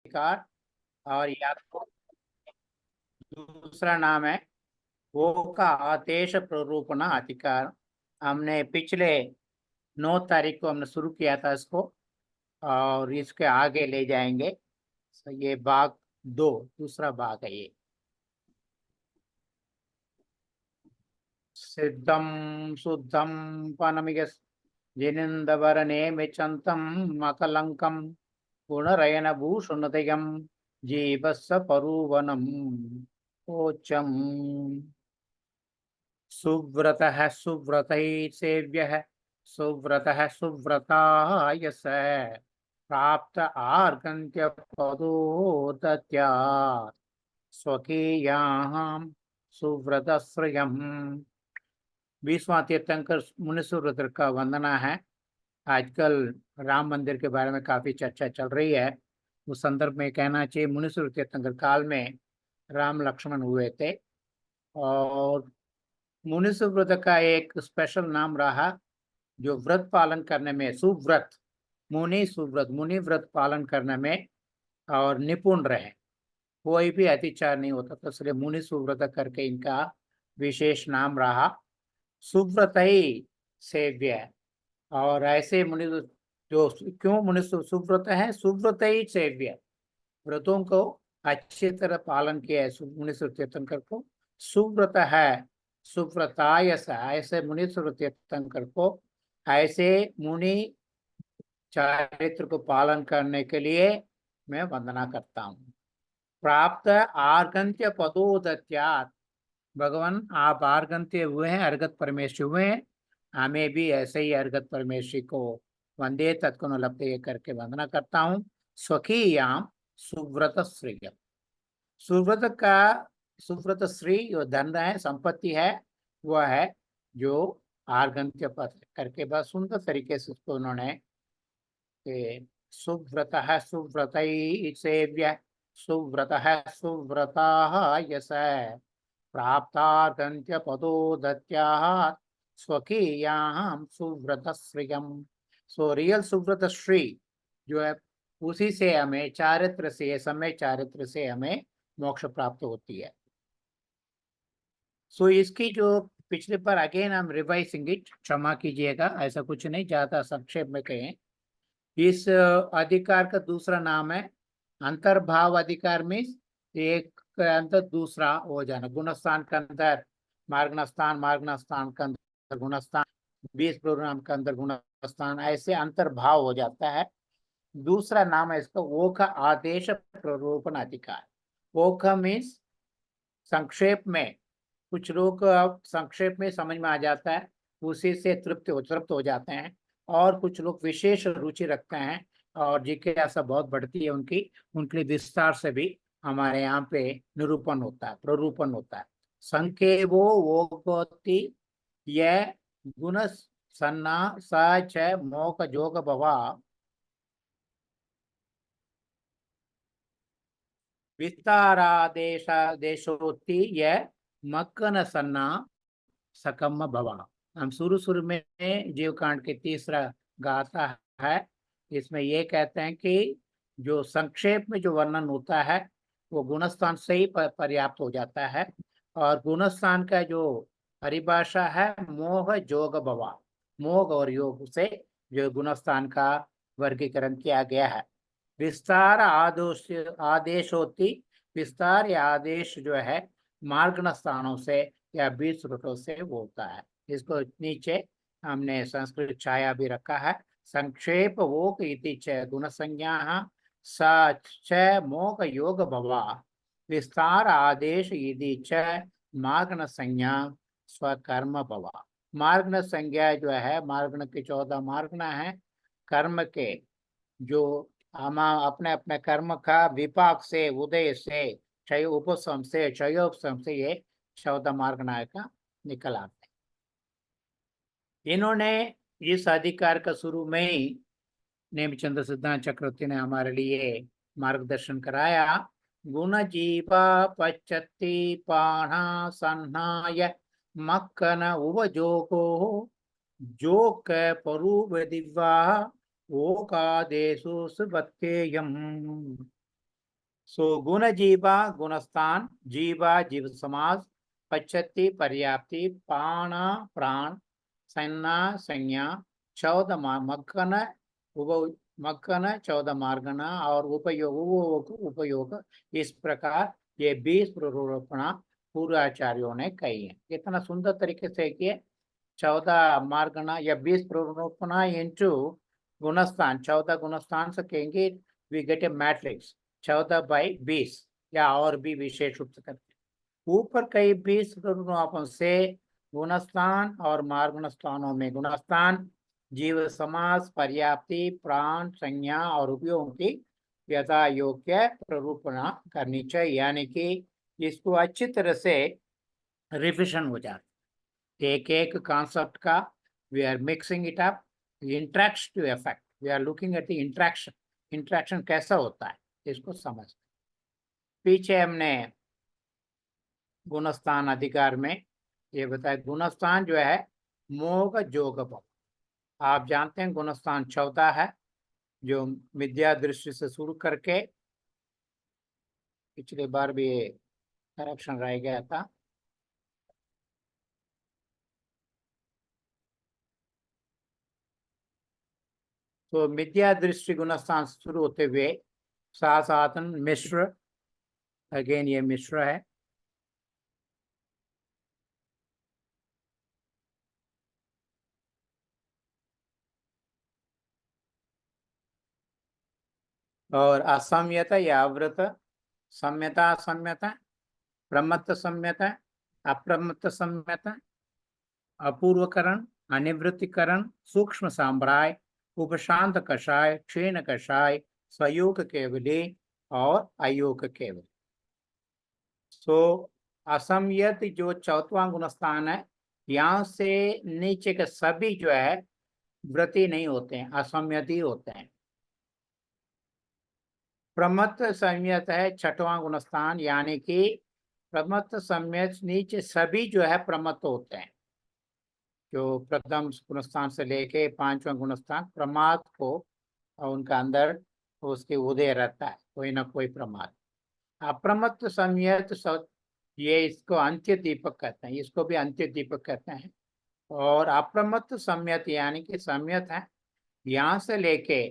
अधिकार। और या तो दूसरा नाम है वो का आदेश प्ररूपण अधिकार। हमने पिछले 9 तारीख को हमने शुरू किया था इसको, और इसके आगे ले जाएंगे। ये भाग 2, दूसरा भाग है ये। सिद्धम शुद्धम पनमिग जिनिंदवरने मिचंतम मकलंकम गुणरयन भूषणतयम जीवस्य परुवनम ओचम। सुव्रतः सुव्रतैः सेव्यः सुव्रतः सुव्रताय स प्राप्त आर्गन्त्य पदो दद्यात् स्वकीयां सुव्रतश्रयम्। 20वां तीर्थंकर मुनीश्वर का वंदना है। आजकल राम मंदिर के बारे में काफी चर्चा चल रही है। उस संदर्भ में कहना चाहिए, मुनीश्वर तीर्थंकर काल में राम लक्ष्मण हुए थे। और मुनीश्वर व्रत का एक स्पेशल नाम रहा, जो व्रत पालन करने में सुव्रत, मुनि सुव्रत, मुनि व्रत पालन करने में और निपुण रहे। कोई भी अतिचार नहीं होता, तो इसलिए मुनि सुव्रत करके इनका विशेष नाम रहा। सुव्रत ही सेव्य है। और ऐसे मुनि जो क्यों मुनि सुव्रत है, सुव्रत ही सेव्य, व्रतों को अच्छी तरह पालन किया है मुनीश्वर तीर्थंकर को सुव्रत है। सुव्रताय स, ऐसे मुनीश्वर तीर्थंकर को ऐसे मुनि चारित्र को पालन करने के लिए मैं वंदना करता हूँ। प्राप्त आर्गंत्य पदोदत्यात्, भगवान आप आर्गंत्य हुए हैं, अर्गत परमेश्वर हुए हैं, हमें भी ऐसे ही अर्गत परमेश्वर को वंदे तत्कुण लभते करके वंदना करता हूँ। स्वकीयाम सुव्रत श्रेय, सुव्रत का सुव्रत श्री जो धन है, संपत्ति है, वह है जो आर्गंत्य पद करके बहुत सुंदर तरीके से उसको उन्होंने सुव्रत सुव्रत सेव्य सुव्रत सुव्रता यश प्राप्तार्गंत्य पदो दत्यात् स्वकीयां सुव्रत श्रियम। सो रियल सुव्रत श्री जो है, उसी से हमें चारित्र से, समय चारित्र से हमें मोक्ष प्राप्त होती है। सो इसकी जो पिछले पर अगेन हम रिवाइजिंग इट, क्षमा कीजिएगा, ऐसा कुछ नहीं, ज्यादा संक्षेप में कहें। इस अधिकार का दूसरा नाम है अंतर्भाव अधिकार। में एक के अंदर दूसरा हो जाना, गुणस्थान के अंदर मार्गस्थान, मार्गस्थान के अंदर गुणस्थान, 20 प्रोग्राम के अंदर गुणस्थान, ऐसे अंतर्भाव हो जाता है। दूसरा नाम है इसका ओख आदेश प्ररूपण अधिकार। ओख मीन्स संक्षेप में, कुछ लोग संक्षेप में समझ में आ जाता है, उसी से तृप्त हो जाते हैं। और कुछ लोग विशेष रुचि रखते हैं और जिज्ञासा बहुत बढ़ती है उनकी, उनके लिए विस्तार से भी हमारे यहाँ पे निरूपण होता है, प्ररूपण होता है। संकेवो वोगोति यह गुण सन्ना स च मोक जोग भवा विस्तारादेश देशोत्ति यह मक्कन सन्ना सकम भवा। हम शुरू में जीव कांड के तीसरा गाथा है, इसमें ये कहते हैं कि जो संक्षेप में जो वर्णन होता है वो गुणस्थान से ही पर्याप्त हो जाता है। और गुणस्थान का जो परिभाषा है मोह जोग भवा, मोह और योग से जो गुणस्थान का वर्गीकरण किया गया है। विस्तार आदेश आदेश होती, विस्तार या आदेश जो है मार्ग स्थानों से या 20 रूटों से होता है। इसको नीचे हमने संस्कृत छाया भी रखा है। संक्षेप वोक इति च गुण संज्ञा स मोक योग भवा विस्तार आदेश इति च मार्ग संज्ञा स्वकर्म भवा। मार्ग संज्ञा जो है, मार्ग के 14 मार्ग है, कर्म के जो हम अपने अपने कर्म का विपाक से, उदय से, क्षय उपशम से, क्षयोपशम से ये 14 मार्ग नायक निकल आते हैं। इन्होंने इस अधिकार का शुरू में ही नेमचंद्र सिद्धांत चक्रवर्ती ने हमारे लिए मार्गदर्शन कराया। गुण जीवा पच्चत्ति पाणा सन्नाय मक्कन उवजोगो जोक परूव दिव्या ओकादेशु सुबत्तेयम। सो गुण जीवा गुणस्थान जीवा जीव समास पच्चत्ति पर्याप्ति पाण प्राण सन्ना संज्ञा चौदह मक्कन उप मक्कन चौदह मार्गना और उपयोग उपयोग इस प्रकार ये 20 प्ररूपणा पूर्वाचार्यों ने कही है। इतना सुंदर तरीके से किए 14 मार्गना या 20 प्ररूपणा इंटू गुणस्थान 14 गुणस्थान से कहेंगे वी गेट ए मैट्रिक्स 14/20 या और भी विशेष रूप से करते ऊपर कई 20 प्ररूपण से गुणस्थान और मार्गुण स्थानों में गुणस्थान जीव समास पर्याप्ति प्राण संज्ञा और उपयोग की यथा योग्य प्ररूपणा करनी चाहिए, यानी कि इसको अच्छी तरह से रिविजन हो जाता है। एक एक कॉन्सेप्ट का we are mixing it up, interaction to effect, we are looking at the interaction कैसा होता है इसको समझ। पीछे हमने गुणस्थान अधिकार में ये बताया गुणस्थान जो है मोग जोग भव। आप जानते हैं गुणस्थान 14 है जो विद्या दृष्टि से शुरू करके पिछली बार भी करेक्शन रह गया था। तो विद्या दृष्टि गुणस्थान शुरू होते हुए साधन मिश्र, अगेन ये मिश्र है, और असम्यता या अव्रत, सम्यता असम्यता, प्रमत्त सम्यता अप्रमत्त सम्यता, अपूर्वकरण अनिवृत्तिकरण सूक्ष्म साम्राय उपशांत कषाय क्षीण कषाय स्वयोग केवली और अयोग केवली। सो असमयत जो चौथवां गुणस्थान है यहाँ से नीचे के सभी जो है व्रती नहीं होते हैं, असमयत ही होते हैं। प्रमत्त संयत है छठवां गुणस्थान, यानी कि प्रमत्त संयत नीचे सभी जो है प्रमत्त होते हैं। जो प्रथम गुणस्थान से लेके 5वां गुणस्थान प्रमाद को उनका अंदर उसके उदय रहता है, कोई ना कोई प्रमाद। अप्रमत्त संयत ये इसको अंत्य दीपक कहते हैं, इसको भी अंत्य दीपक कहते हैं। और अप्रमत्त संयत यानी कि संयत है यहाँ से लेके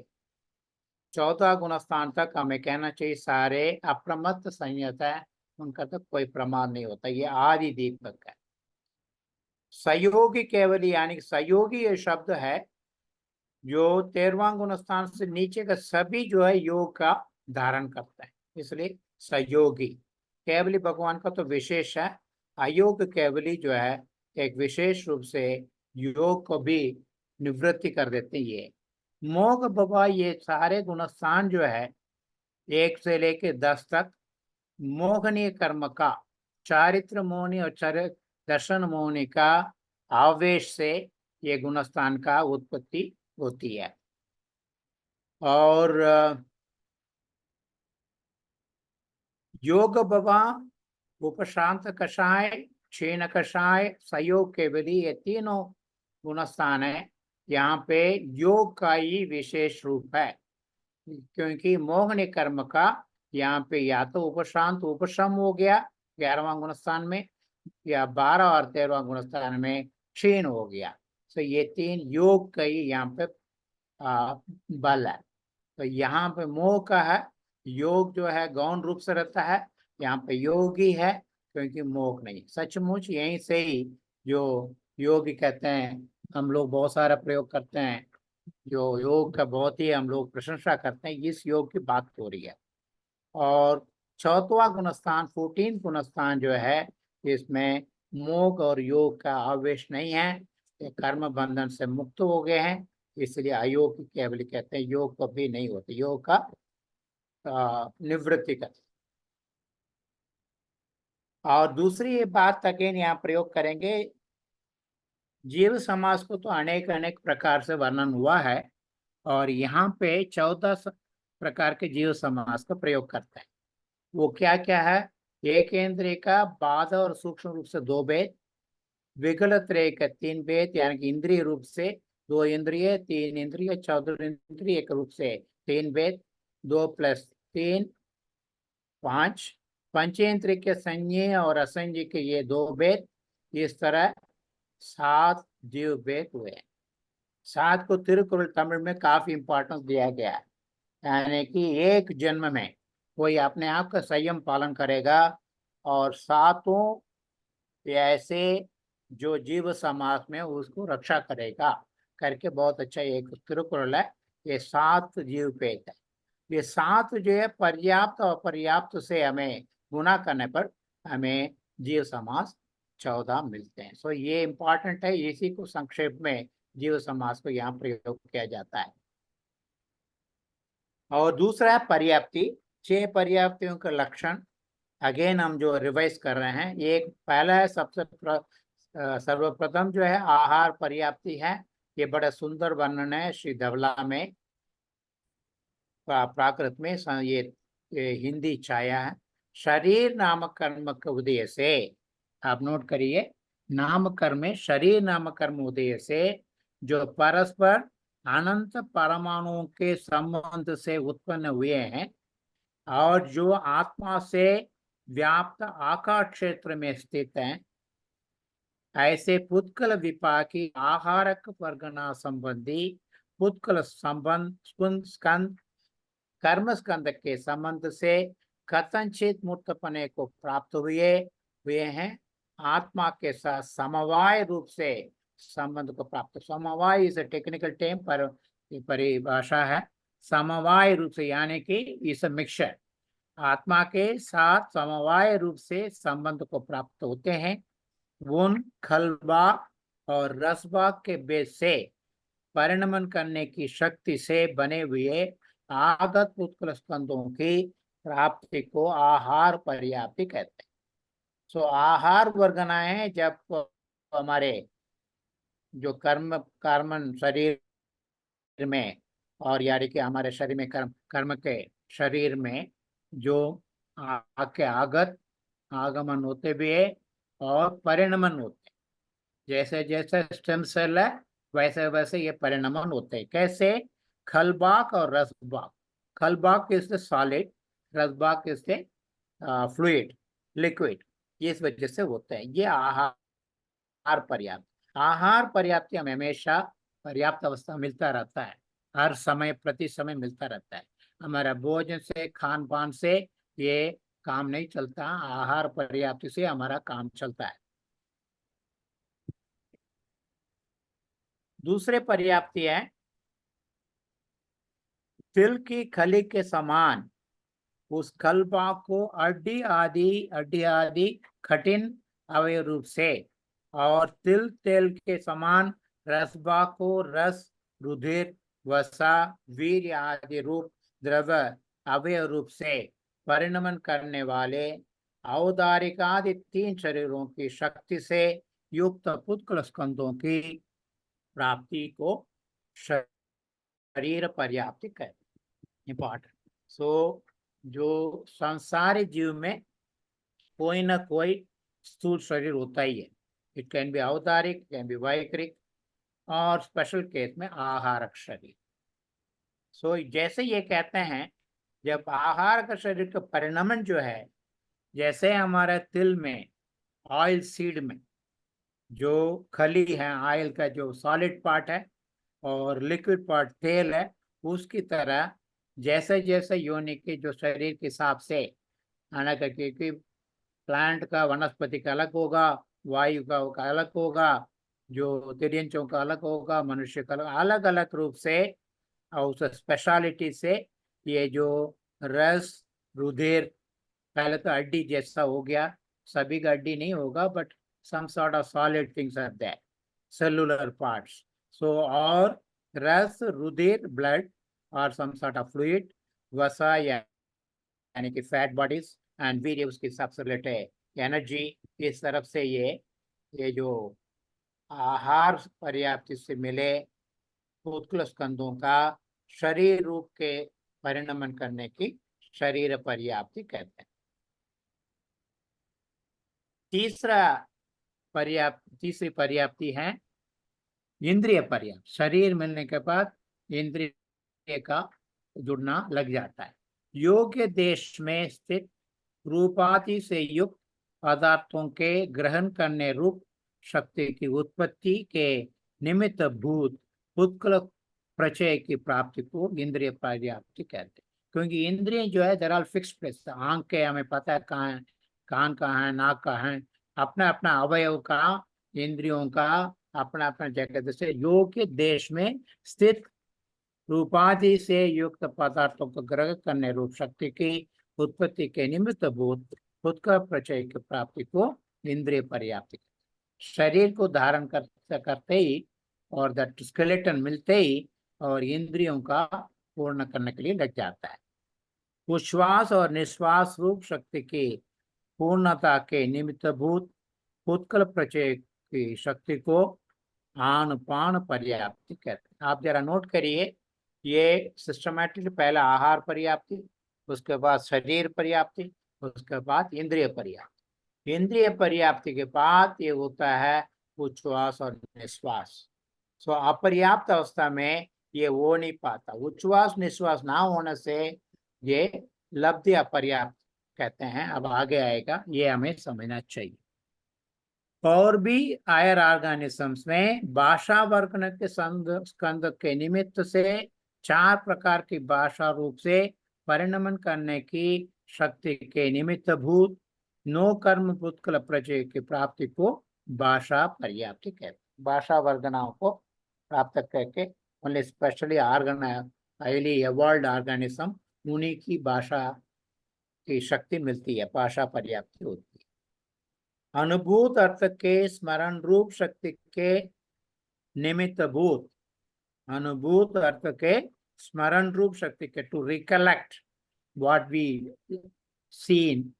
14 गुणस्थान तक हमें कहना चाहिए सारे अप्रमत्त संयत है, उनका तो कोई प्रमाद नहीं होता, ये आदि दीपक है। सहयोगी केवली यानी सहयोगी ये शब्द है जो 13वां गुणस्थान से नीचे का सभी जो है योग का धारण करता है, इसलिए सहयोगी। केवली भगवान का तो विशेष है, अयोग केवली जो है एक विशेष रूप से योग को भी निवृत्ति कर देते हैं। ये मोग बाबा ये सारे गुणस्थान जो है 1 से लेके 10 तक मोहनीय कर्म का चारित्र मोहनी और दर्शन मोहनी का आवेश से ये गुणस्थान का उत्पत्ति होती है। और योग बवा उपशांत कषाय क्षीण कषाय सहयोग केवली ये तीनों गुणस्थान है, यहाँ पे योग का ही विशेष रूप है, क्योंकि मोहनी कर्म का यहाँ पे या तो उपशांत उपशम हो गया 11वां गुणस्थान में, या 12 और 13वां गुणस्थान में क्षीण हो गया। तो ये तीन योग का ही यहाँ पे बल है। तो यहाँ पे मोह का है, योग जो है गौण रूप से रहता है, यहाँ पे योगी है क्योंकि मोह नहीं। सचमुच यहीं से ही जो योगी कहते हैं, हम लोग बहुत सारा प्रयोग करते हैं, जो योग का बहुत ही हम लोग प्रशंसा करते हैं, इस योग की बात हो रही है। और चौथवा गुणस्थान 14 गुणस्थान जो है इसमें मोह और योग का आवेश नहीं है, ये कर्म बंधन से मुक्त हो गए हैं, इसलिए अयोग की केवल कहते हैं, योग को भी नहीं होते, योग का निवृत्ति करते। और दूसरी ये बात अगेन यहाँ प्रयोग करेंगे, जीव समास को तो अनेक अनेक प्रकार से वर्णन हुआ है और यहाँ पे 14 प्रकार के जीव समास का प्रयोग करता है। वो क्या क्या है? एक इंद्रिय का बाध और सूक्ष्म रूप से 2 भेद, विगल त्रय का 3 भेद यानी कि इंद्रिय रूप से 2 इंद्रिय 3 इंद्रिय 14 इंद्रिय एक रूप से 3 भेद, 2 + 3 5 पंचेंद्रिय के संज्ञेय और असंज्ञेय के ये 2 भेद, इस तरह 7 जीव भेद हुए। 7 को तिरुकुरल तमिल में काफी इंपॉर्टेंस दिया गया है, यानी कि एक जन्म में कोई अपने आप का संयम पालन करेगा और 7 ऐसे जो जीव समाज में उसको रक्षा करेगा करके बहुत अच्छा एक तिरुकुरल है। ये 7 जीव भेद है। ये 7 जो है पर्याप्त और अपर्याप्त से हमें गुणा करने पर हमें जीव समाज 14 मिलते हैं। सो ये इंपॉर्टेंट है, इसी को संक्षेप में जीव समाज को यहाँ प्रयोग किया जाता है। और दूसरा है पर्याप्ति। 6 पर्याप्तियों का लक्षण अगेन हम जो रिवाइज कर रहे हैं। एक पहला है सर्वप्रथम जो है आहार पर्याप्ति है। ये बड़ा सुंदर वर्णन है श्री धवला में, प्राकृत में ये हिंदी छाया है। शरीर नामक कर्म के उदय से, आप नोट करिए, नाम कर्म में शरीर नामक कर्म उदय से जो परस्पर अनंत परमाणुओं के संबंध से उत्पन्न हुए हैं और जो आत्मा से व्याप्त आकाश क्षेत्र में स्थित हैं, ऐसे पुत्कल विपाकी आहारक वर्गना संबंधी पुत्कल संबंध स्कंद कर्म स्कंद के संबंध से कथनचित मूर्तपने को प्राप्त हुए हैं। आत्मा के साथ समवाय रूप से संबंध को प्राप्त। समवाय इज अ टेक्निकल टर्म पर परिभाषा है। समवाय रूप से यानी कि इस मिक्सचर, आत्मा के साथ समवाय रूप से संबंध को प्राप्त होते हैं। उन खलबाग और रसबाग के बेस से परिणमन करने की शक्ति से बने हुए आगत उत्कल स्कंदों की प्राप्ति को आहार पर्याप्ति कहते हैं। सो आहार वर्गनाएं जब हमारे जो कर्मन शरीर में और यानी कि हमारे शरीर में कर्म के शरीर में जो के आगमन होते भी है और परिणमन होते हैं। जैसे जैसे स्टेम सेल है वैसे वैसे ये परिणमन होते हैं। कैसे? खलबाग और रसबाग। खलबाग किससे? सॉलिड। रसबाग किससे? Fluid, liquid. इस वजह से होते हैं। ये आहार पर्याप्त। आहार पर्याप्ति हमें हमेशा पर्याप्त अवस्था मिलता रहता है, हर समय प्रति समय मिलता रहता है। हमारा भोजन से, खान पान से ये काम नहीं चलता, आहार पर्याप्ति से हमारा काम चलता है। दूसरे पर्याप्ति है तिल की खली के समान उस खलबा को अड्डी आदि कठिन अवयव रूप से और तिल तेल के समान रसबा को रस, रुधिर, वसा, वीर आदि रूप द्रव्य अवयव रूप से परिणमन करने वाले औदारिक आदि 3 शरीरों की शक्ति से युक्त पुत्कल स्कंदों की प्राप्ति को शरीर पर्याप्ति कहते हैं। इंपॉर्टेंट। सो जो संसारी जीव में कोई ना कोई स्थूल शरीर होता ही है। It can be audarik, can be vaikrik और स्पेशल केस में आहारक शरीर। सो जैसे ये कहते हैं जब आहार का शरीर का परिणमन जो है, जैसे हमारे तिल में, ऑयल सीड में जो खली है, ऑयल का जो सॉलिड पार्ट है और लिक्विड पार्ट तेल है, उसकी तरह जैसे जैसे योनि के जो शरीर के हिसाब से क्योंकि प्लांट का, वनस्पति का अलग होगा, वायु का अलग होगा, जो तिर्यंचों का अलग होगा, मनुष्य का अलग अलग रूप से और उस स्पेशलिटी से ये जो रस, रुधिर, पहले तो हड्डी जैसा हो गया, सभी का हड्डी नहीं होगा but some sort of solid things are there, cellular parts. So और रस, रुधिर, blood और some sort of fluid, वसा यानी कि फैट बॉडीज एंड वीर्य उसके सबसे रिलेटेड एनर्जी। इस तरफ से ये जो आहार पर्याप्ति से मिले उत्कल स्कंदों का शरीर रूप के परिणमन करने की शरीर पर्याप्ति कहते हैं। तीसरी पर्याप्ति है इंद्रिय पर्याप्ति। शरीर मिलने के बाद इंद्रिय का जुड़ना लग जाता है। योग्य देश में स्थित रूपादि से युक्त पदार्थों के ग्रहण करने रूप शक्ति की उत्पत्ति के निमित्त भूत उत्कल प्रचय की प्राप्ति को इंद्रिय पर्याप्ति कहते हैं। क्योंकि इंद्रिय जो है दर आर फिक्स प्लेस। आंख के हमें पता है कहाँ है, कान कहाँ है, नाक कहाँ है, अपना अपना अवयव का, इंद्रियों का अपना अपना जगह, जैसे योग्य देश में स्थित रूपादि से युक्त पदार्थों को ग्रहण करने रूप शक्ति की उत्पत्ति के निमित्त भूत उत्कल प्रचय की प्राप्ति को इंद्रिय पर्याप्ति। शरीर को धारण करते ही और दैट स्केलेटन मिलते ही और इंद्रियों का पूर्ण करने के लिए लग जाता है। उच्छ्वास और निश्वास रूप शक्ति की पूर्णता के निमित्त भूत उत्कल प्रचय की शक्ति को आन पान पर्याप्ति कहते हैं। आप जरा नोट करिए, ये सिस्टमैटिकली पहला आहार पर्याप्ति, उसके बाद शरीर पर्याप्ति, उसके बाद इंद्रिय पर्याप्ति। इंद्रिय पर्याप्ति के बाद ये होता है उच्छ्वास और निश्वास। सो अपर्याप्त अवस्था में ये हो नहीं पाता। उच्छ्वास निश्वास ना होने से ये लब्धि अपर्याप्त कहते हैं। अब आगे आएगा, ये हमें समझना चाहिए। और भी हायर ऑर्गेनिजम्स में भाषा वर्गन के स्कंद के निमित्त से 4 प्रकार की भाषा रूप से परिणमन करने की शक्ति के निमित्त भूत नो कर्म उत्कल प्रचय की प्राप्ति को भाषा पर्याप्ति कहते हैं। भाषा वर्गनाओं को प्राप्त करके ओनली स्पेशली हाईली एवॉल्व्ड ऑर्गेनिज्म उन्हीं की भाषा की शक्ति मिलती है, भाषा पर्याप्ति होती है। अनुभूत अर्थ के स्मरण रूप शक्ति के निमित्त भूत, अनुभूत अर्थ के स्मरण रूप शक्ति के, to recollect what we seen,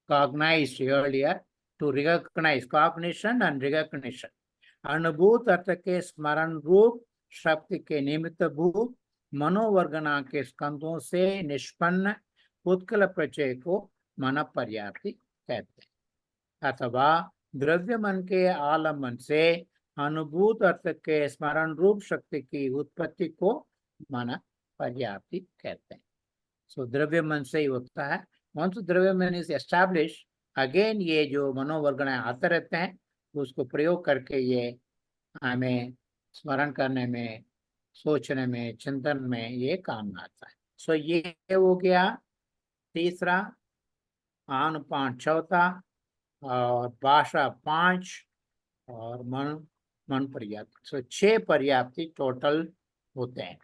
cognized earlier, to recognize, cognition and recognition। अनुभूत अर्थ के स्मरण रूप शक्ति के निमित्त भूत मनोवर्गना के स्कंदों से निष्पन्न उत्कल प्रचय को मन पर्याप्ति कहते हैं। अथवा द्रव्य मन के आलम्बन से अनुभूत अर्थ के स्मरण रूप शक्ति की उत्पत्ति को मन पर्याप्ति कहते हैं। सो द्रव्य मन से ही होता है। वंस द्रव्य मन इज एस्टैब्लिश, अगेन ये जो मनोवर्गण आते रहते हैं उसको प्रयोग करके ये हमें स्मरण करने में, सोचने में, चिंतन में ये काम आता है। सो ये हो गया तीसरा, आन पान चौथा, और भाषा 5 और मन पर्याप्ति। सो 6 पर्याप्ति टोटल होते हैं।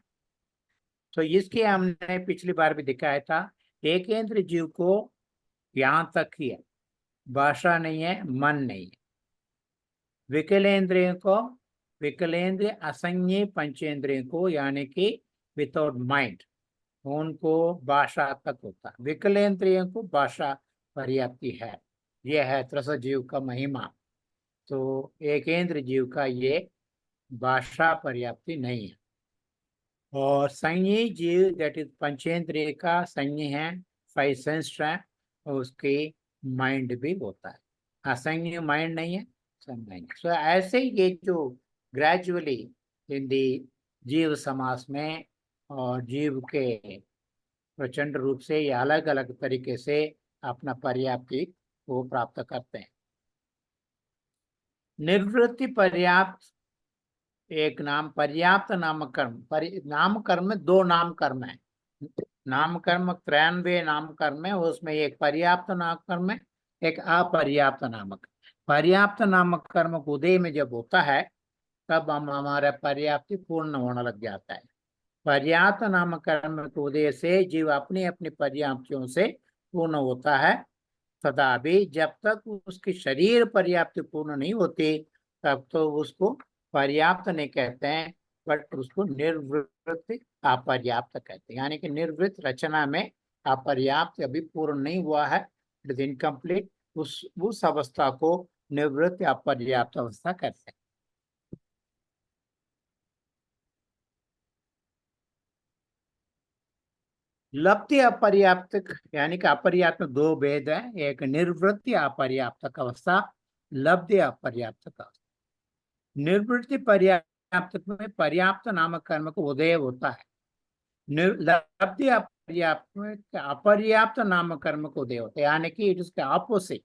तो इसके हमने पिछली बार भी दिखाया था, एकेंद्र जीव को यहाँ तक ही है, भाषा नहीं है, मन नहीं है। विकलेंद्रियों को, विकलेंद्रिय असंज्ञ पंचेंद्रियों को यानी कि विदाउट माइंड, उनको भाषा तक होता है। विकलेंद्रियों को भाषा पर्याप्ति है। यह है त्रस जीव का महिमा। तो एकेंद्र जीव का ये भाषा पर्याप्ति नहीं है। और संज्ञी जीव दैट इज पंचेंद्रिय का संज्ञ है, 5 सेंस है, और उसके माइंड भी होता है। असंज्ञ माइंड नहीं है, संज्ञ। सो ऐसे ये जो ग्रेजुअली इन दी जीव समास में और जीव के प्रचंड रूप से ये अलग अलग तरीके से अपना पर्याप्ति को प्राप्त करते हैं। निर्वृत्ति पर्याप्त एक नाम, पर्याप्त नाम कर्म। नाम कर्म में 2 नाम कर्म है। नाम कर्म 93 नाम कर्म है, उसमें एक पर्याप्त नाम कर्म है, एक अपर्याप्त नामक। पर्याप्त नामक कर्म उदय में जब होता है तब हम हमारा पर्याप्ति पूर्ण होने लग जाता है। पर्याप्त नामक कर्म के उदय से जीव अपनी अपनी पर्याप्तियों से पूर्ण होता है। तथा भी जब तक उसकी शरीर पर्याप्ति पूर्ण नहीं होती तब तो उसको पर्याप्त नहीं कहते हैं, बट उसको निर्वृत्त अपर्याप्त कहते हैं। यानी कि निर्वृत्त रचना में अपर्याप्त अभी पूर्ण नहीं हुआ है, इट इज इनकम्प्लीट, उस अवस्था को निवृत्त अपर्याप्त अवस्था कहते हैं। लब्धि अपर्याप्त यानी कि अपर्याप्त 2 भेद है, एक निर्वृत्ति अपर्याप्त अवस्था, लब्धि अपर्याप्त अवस्था। निर्वृत्ति पर्याप्त में पर्याप्त नामक कर्म को उदय होता है। लब्धि पर्याप्त अपर्याप्त नाम कर्म को उदय होते, यानी कि इट इसके ऑपोजिट,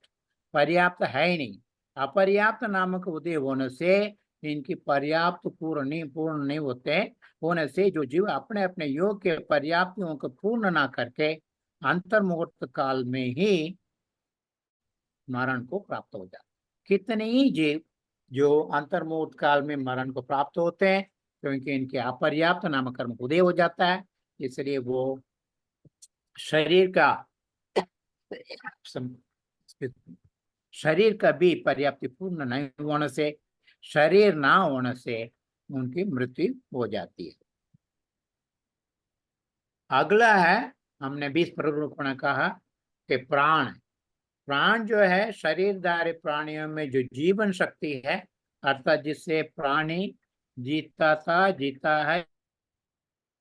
पर्याप्त है ही नहीं। अपर्याप्त नामक उदय होने से इनकी पर्याप्त पूर्ण नहीं होने से जो जीव अपने अपने योग के पर्याप्तियों को पूर्ण ना करके अंतर्मुहूर्त काल में ही मरण को प्राप्त हो जाता। कितने ही जीव जो अंतर्मुहूर्त काल में मरण को प्राप्त होते हैं क्योंकि इनके अपर्याप्त नाम कर्म उदय हो जाता है, इसलिए वो शरीर का शरीर का भी पर्याप्त पूर्ण नहीं होने से, शरीर ना होने से उनकी मृत्यु हो जाती है। अगला है, हमने 20 प्ररूपण कहा कि प्राण। प्राण जो है शरीरधारी प्राणियों में जो जीवन शक्ति है, अर्थात जिससे प्राणी जीता है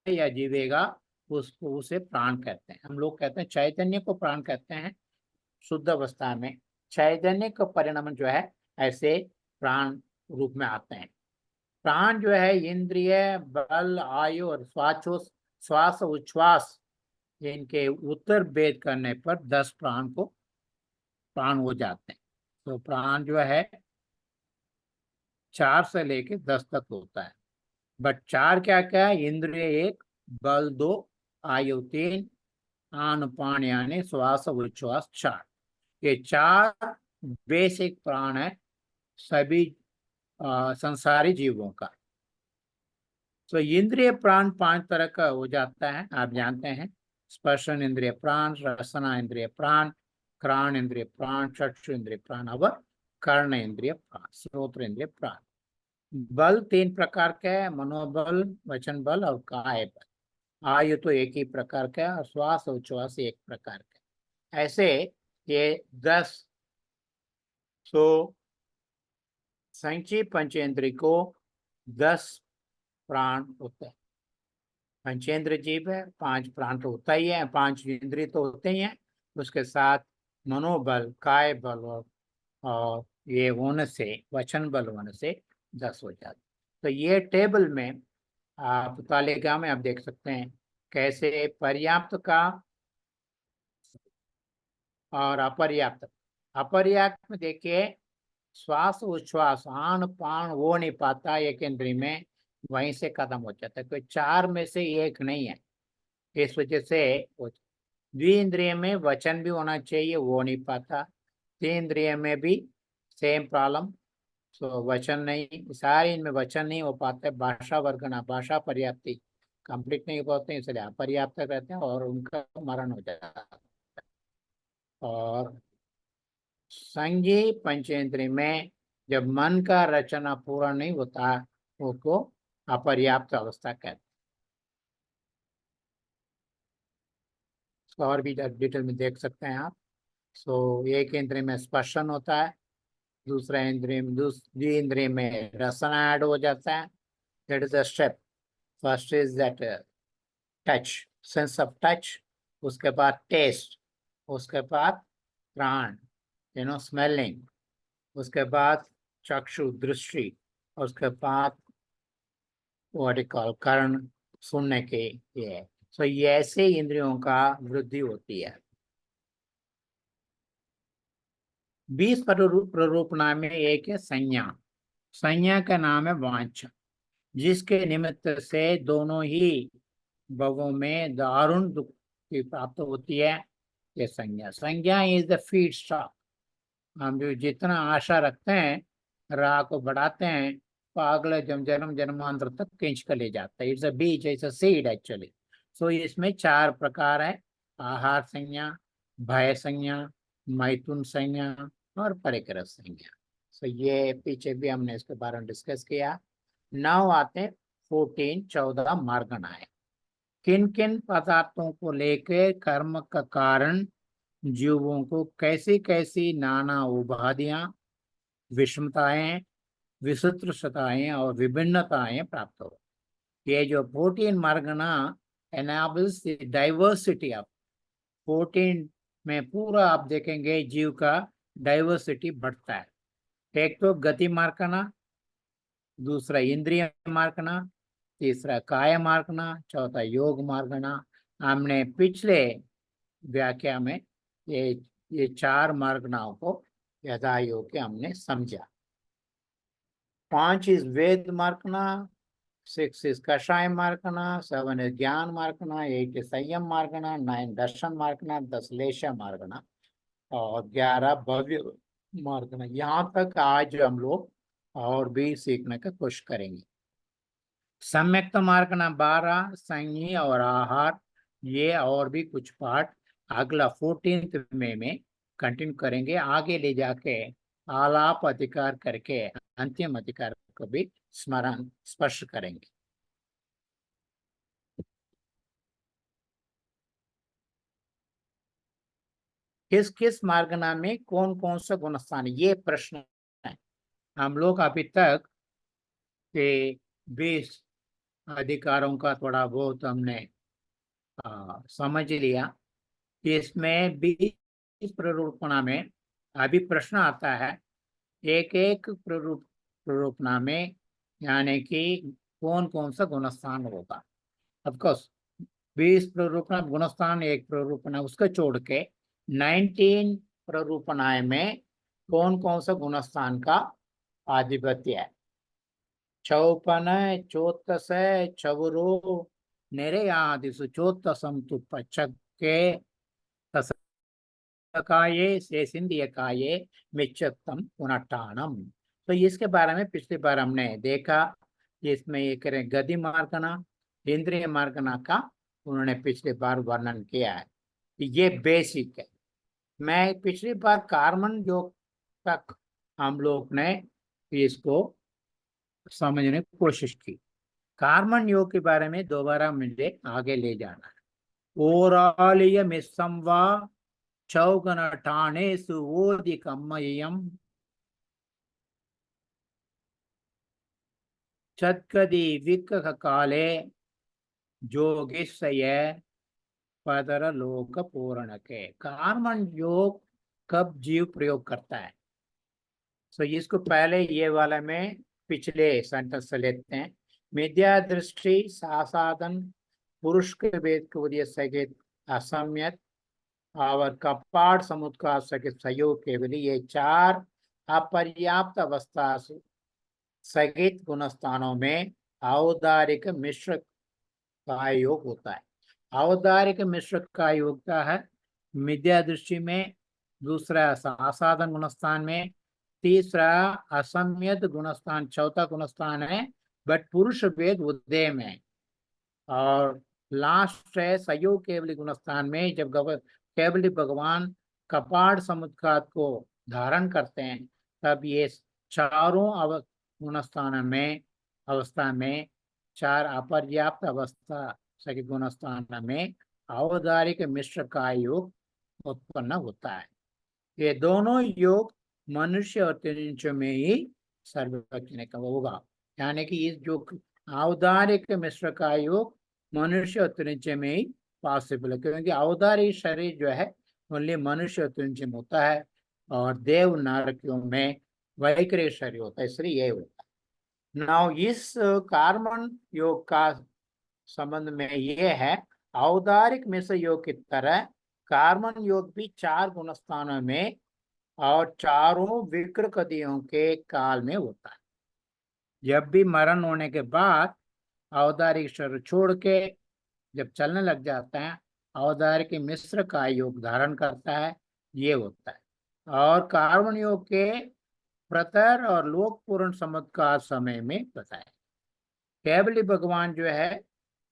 या जीवेगा, उसको उसे प्राण कहते हैं। हम लोग कहते हैं चैतन्य को प्राण कहते हैं। शुद्ध अवस्था में चैतन्य का परिणाम जो है ऐसे प्राण रूप में आते हैं। प्राण जो है इंद्रिय, बल, आयु और श्वास उच्छ्वास, इनके उत्तर भेद करने पर 10 प्राण हो जाते हैं। तो प्राण जो है 4 से लेके 10 तक होता है। बट 4 क्या क्या है? इंद्रिय 1, बल 2, आयु 3, आन पान यानी श्वास उच्छ्वास 4। ये 4 बेसिक प्राण है सभी संसारी जीवों का। तो इंद्रिय प्राण 5 तरह का हो जाता है, आप जानते हैं। स्पर्शन इंद्रिय प्राण, रसना इंद्रिय प्राण, घ्राण इंद्रिय प्राण, चक्षु इंद्रिय प्राण और कर्ण इंद्रिय प्राण, श्रोत्र इंद्रिय प्राण। बल 3 प्रकार के है, मनोबल, वचन बल और काय बल। आयु तो एक ही प्रकार का है और श्वास और उच्छ्वास एक प्रकार का। ऐसे ये 10 संची पंचेंद्रिय को 10 प्राण होते हैं। पंचेंद्र जीव है, 5 प्राण तो होता ही है, 5 इंद्रिय तो होते ही हैं। उसके साथ मनोबल, काय बल और ये होने से, वचन बल होने से 10 हो जाते। तो ये टेबल में आप तालिका में आप देख सकते हैं कैसे पर्याप्त का और अपर्याप्त में देखिए श्वास उच्छ्वास आन पान हो नहीं पाता एक इंद्रिय में, वहीं से खत्म हो जाता है। कोई 4 में से एक नहीं है, इस वजह से द्विइंद्रिय में वचन भी होना चाहिए, वो नहीं पाता। 3 इंद्रिय में भी सेम प्रॉब्लम, तो वचन नहीं, सारे इनमें वचन नहीं हो पाते। भाषा वर्गना, भाषा पर्याप्ति कंप्लीट नहीं हो पाते, इसलिए अपर्याप्त रहते हैं और उनका मरण हो जाता है। और संज्ञी पंचेंद्रिय में जब मन का रचना पूरा नहीं होता, उसको अपर्याप्त अवस्था कहते हैं। और भी डिटेल में देख सकते हैं आप। एक इंद्रिय में स्पर्शन होता है, दूसरा इंद्रिय में दूसरी इंद्रिय में रसना ऐड हो जाता है। That is a step. First is that touch, sense of touch, उसके बाद टेस्ट, उसके बाद घ्राण स्मेलिंग, उसके बाद चक्षु दृष्टि, उसके बाद व्हाट कॉल कर्ण सुनने के लिए। सो ये ऐसे इंद्रियों का वृद्धि होती है। 20 प्ररूपणा में एक है संज्ञा। संज्ञा का नाम है वांछा, जिसके निमित्त से दोनों ही भवों में दारुण दुख की प्राप्त होती है। ये संज्ञा इज द फीड स्टॉक। हम जो जितना आशा रखते हैं, राह को बढ़ाते हैं, तो अगले जन्म जन्मांतर तक खींच कर ले जाता है। इट्स अ बीज, इट्स अ सीड एक्चुअली। सो इसमें 4 प्रकार है, आहार संज्ञा, भय संज्ञा, मैथुन संज्ञा और परिकर संज्ञा। सो ये पीछे भी हमने इसके बारे में डिस्कस किया। 9 आते हैं 14 मार्गण आए। किन किन पदार्थों को लेकर कर्म का कारण जीवों को कैसी कैसी नाना उपाधियां, विषमताएं, विचित्रताएं और विभिन्नताएं प्राप्त हो। ये जो 14 मार्गना एनाबल्स द डाइवर्सिटी ऑफ 14 में पूरा आप देखेंगे जीव का डाइवर्सिटी बढ़ता है। एक तो गति मार्गना, दूसरा इंद्रिय मार्गना, तीसरा काय मार्गना, चौथा योग मार्गना, हमने पिछले व्याख्या में ये 4 मार्गनाओं को यथा योग्य हमने समझा। 5 इज वेद मार्गना, 6 is कषाय मार्गना, 7 is ज्ञान मार्गना, 8 is संयम मार्गना, 9 दर्शन मार्गना, 10 लेशा मार्गना और 11 भव्य मार्गना। यहाँ तक आज हम लोग और भी सीखने की कोशिश करेंगे। सम्यक्त मार्गना 12, संज्ञी और आहार, ये और भी कुछ पाठ अगला 14th में कंटिन्यू करेंगे। आगे ले जाके आलाप अधिकार करके अंतिम अधिकार को भी स्मरण स्पर्श करेंगे। किस किस मार्गना में कौन कौन सा गुणस्थान, ये प्रश्न है। हम लोग अभी तक के 20 अधिकारों का थोड़ा बहुत हमने समझ लिया। इसमें 20 प्ररूपणा में अभी प्रश्न आता है एक एक प्ररूपणा में, यानी कि कौन कौन सा गुणस्थान होगा। ऑफकोर्स 20 प्ररूपणा गुणस्थान एक प्ररूपणा उसको छोड़ के 19 प्ररूपणाएं में कौन कौन सा गुणस्थान का आधिपत्य है। चौपन चोत्तस चवरो निरयादिषु चोत्तसम तु पचके तसकाये से सिंधियकाये मिच्चत्तम पुनट्टाणम। तो इसके बारे में पिछली बार हमने देखा। इसमें ये करें गति मार्गना, इंद्रिय मार्गना का उन्होंने पिछली बार वर्णन किया है। ये बेसिक है। मैं पिछली बार कार्बन योग तक हम लोग ने इसको समझने की कोशिश की। कार्बन योग के बारे में दोबारा मुझे आगे ले जाना है। ओरालिय मिसंवा चौगन ठाणे सुवोदिकमयम चत्कदी विक्क काले जोगिसय पदर लोक पूर्ण के। कार्बन योग कब जीव प्रयोग करता है? सो इसको पहले ये वाला में पिछले सेंटेंस से लेते हैं। मिथ्या दृष्टि सासाधन पुरुष के वेद को सहित असम्यत और कपाट समुद्र सहित सहयोग केवल, ये 4 अपर्याप्त अवस्था सहित गुणस्थानों में औदारिक मिश्र का योग होता है। औदारिक मिश्र का योग का है मिथ्या दृष्टि में, दूसरा सासाधन गुणस्थान में, तीसरा असम्यत गुणस्थान, चौथा गुणस्थान है बट पुरुष वेद उदय में, और लास्ट है सहयोग केवली गुणस्थान में। जब केवली भगवान कपाट समुद्र को धारण करते हैं तब ये चारों गुणस्थान में अवस्था में 4 अपर्याप्त अवस्था सहित गुणस्थान में औदारिक मिश्र का योग उत्पन्न होता है। ये दोनों योग मनुष्य और तिर्यंच में ही सर्वज्ञ का होगा, यानी कि इस जो औदारिक मिश्र का योग मनुष्य और तिर्यंच में ही पॉसिबल है, क्योंकि औदारिक शरीर जो है ओनली मनुष्य और तिर्यंच में होता है और देव नरकों में वैकृत शरीर होता है, इसलिए ये होता है। नाउ इस कार्बन योग का संबंध में ये है, औदारिक मिश्र योग की तरह कार्बन योग भी 4 गुणस्थानों में और चारों विक्र कदियों के काल में होता है। जब भी मरण होने के बाद औदारिक शरीर छोड़ के जब चलने लग जाता है, औदारिक मिश्र का योग धारण करता है, ये होता है। और कार्बन योग के प्रतर और लोक पूर्ण समुद्र समय में बताया। केवली भगवान जो है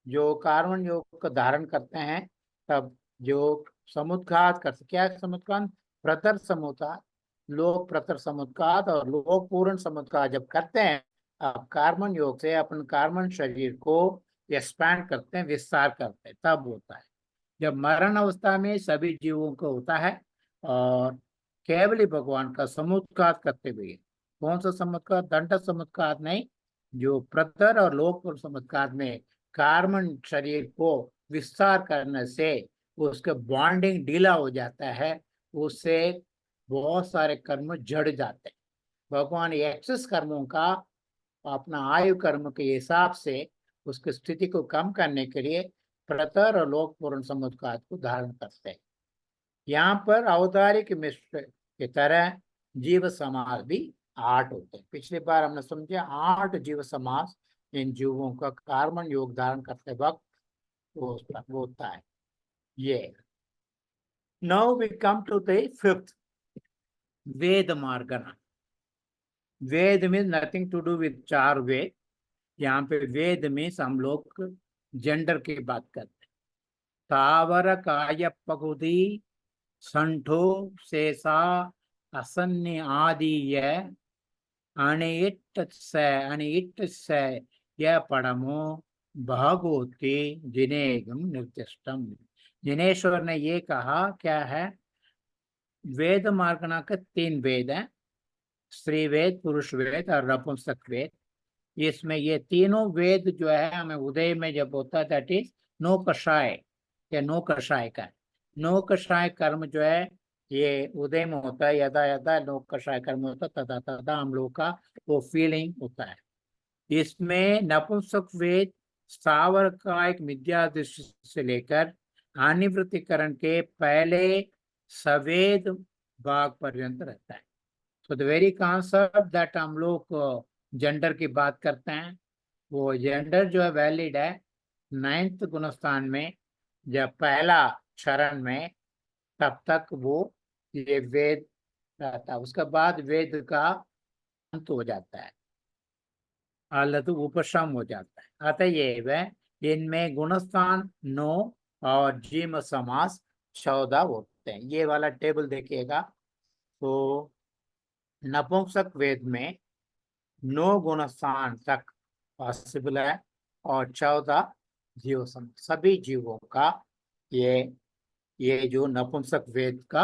जो कार्बन योग को धारण करते हैं तब जो समुद्घात करते, क्या समुद्घात? प्रतर समुद्घात, लोक प्रतर समुद्घात और लोक पूर्ण समुद्घात जब करते हैं, अब कार्बन योग से अपन कार्बन शरीर को एक्सपैंड करते हैं, विस्तार करते हैं, तब होता है। जब मरण अवस्था में सभी जीवों को होता है और केवली भगवान का समुद्घात करते हुए, कौन सा समुद्घात? दंड समुद्घात नहीं, जो प्रतर और लोक समुद्घात में कार्बन शरीर को विस्तार करने से उसके बॉन्डिंग ढीला हो जाता है, उससे बहुत सारे कर्म जड़ जाते हैं। भगवान एक्सेस कर्मों का अपना आयु कर्म के हिसाब से उसकी स्थिति को कम करने के लिए प्रतर और लोक पूर्ण समुद्घात को धारण करते हैं। यहाँ पर औदारिक मिश्र की तरह जीव समास भी 8 होते हैं। पिछली बार हमने समझा 8 जीव समास इन जीवों का कार्बन योग धारण करते वक्त वो होता है। ये now we come to the 5th, ved margana. Ved means nothing to do with 4 Veda. यहाँ पे वेद मीन्स हम लोग जेंडर की बात करते हैं। तावर काय पगुदी संठो शेषा असन्य आदि अनिट से यह पड़मो भागोती जिनेगम निर्दिष्टम। जिनेश्वर ने ये कहा क्या है, वेद मार्गना के 3 वेद हैं, स्त्री वेद, पुरुष वेद और नपुंसक वेद। इसमें ये तीनों वेद जो है हमें उदय में जब होता है दैट इज नो कषाय या नो कषाय का। नो कषाय कर्म जो है ये उदय में होता है, यदा यदा नो कषाय कर्म होता है तदा तदा हम लोग का वो फीलिंग होता है। इसमें नपुंसक वेद स्थावर का एक मिथ्या दृष्टि से लेकर अनिवृत्तिकरण के पहले सवेद भाग पर्यंत रहता है। तो द वेरी कॉन्सेप्ट दैट हम लोग जेंडर की बात करते हैं, वो जेंडर जो है वैलिड है 9th गुणस्थान में, जब पहला चरण में, तब तक वो ये वेद रहता है। उसके बाद वेद का अंत हो जाता है, अलग उपशम हो जाता है। अतएव इनमें गुणस्थान 9 और जीम समास 14 होते हैं। ये वाला टेबल देखिएगा तो नपुंसक वेद में 9 गुणस्थान तक पॉसिबल है और 14 जीव सभी जीवों का ये जो नपुंसक वेद का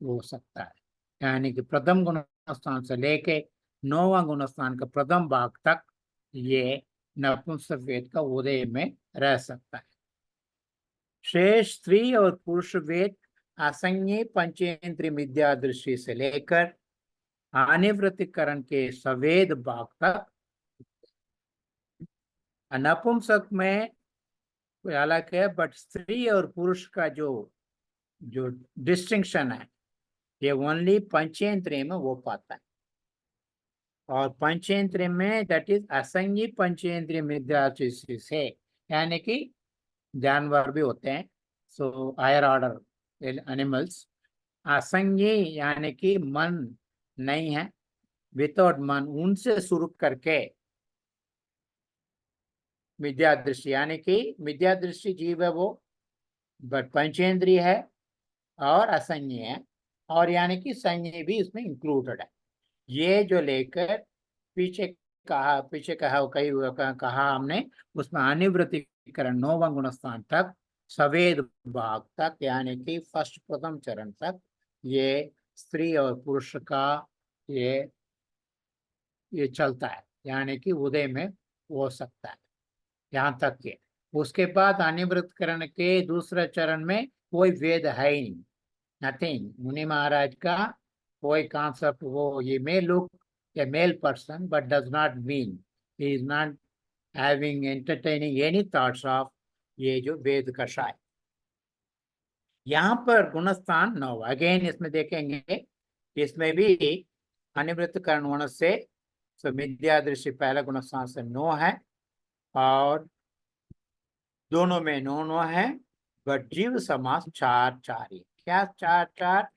हो सकता है। यानी कि प्रथम गुणस्थान से लेके 9वां गुणस्थान का प्रथम भाग तक ये नपुंसक वेद का उदय में रह सकता है। शेष स्त्री और पुरुष वेद असंज्ञ पंचेंद्रिय विद्या दृष्टि से लेकर अनिवृत्तिकरण के सवेद भाग तक। नपुंसक में अलग है, बट स्त्री और पुरुष का जो डिस्टिंक्शन है ये ओनली पंचेंद्रिय में वो पाता है। और पंचेंद्रिय में दैट इज असंज्ञ पंचेंद्रिय विद्या से, यानी कि जानवर भी होते हैं, सो हायर ऑर्डर एनिमल्स। असंज्ञ यानी कि मन नहीं है, विदाउट मन, उनसे शुरू करके विद्या दृष्टि, यानी कि विद्या दृष्टि जीव है वो, बट पंचेंद्रिय है और असंज्ञ है, और यानी कि संज्ञ भी इसमें इंक्लूडेड है। ये जो लेकर पीछे कहा हमने, उसमें अनिवृत्तिकरण 9वां गुणस्थान तक सवेद भाग तक, यानी कि फर्स्ट प्रथम चरण तक ये स्त्री और पुरुष का ये चलता है, यानी कि उदय में हो सकता है यहाँ तक के। उसके बाद अनिवृत्तिकरण के दूसरे चरण में कोई वेद है ही नहीं, नथिंग। मुनि महाराज का कोई कॉन्सेप्ट, वो ये may look a male person but does not mean he is not having entertaining any thoughts of ये जो वेद कषाय। यहाँ पर गुणस्थान 9, अगेन इसमें देखेंगे, इसमें भी अनिवृत्तिकरण होने से विद्या दृष्टि पहला गुणस्थान से 9 है, और दोनों में 9 है, बट जीव समास 4 ही। क्या 4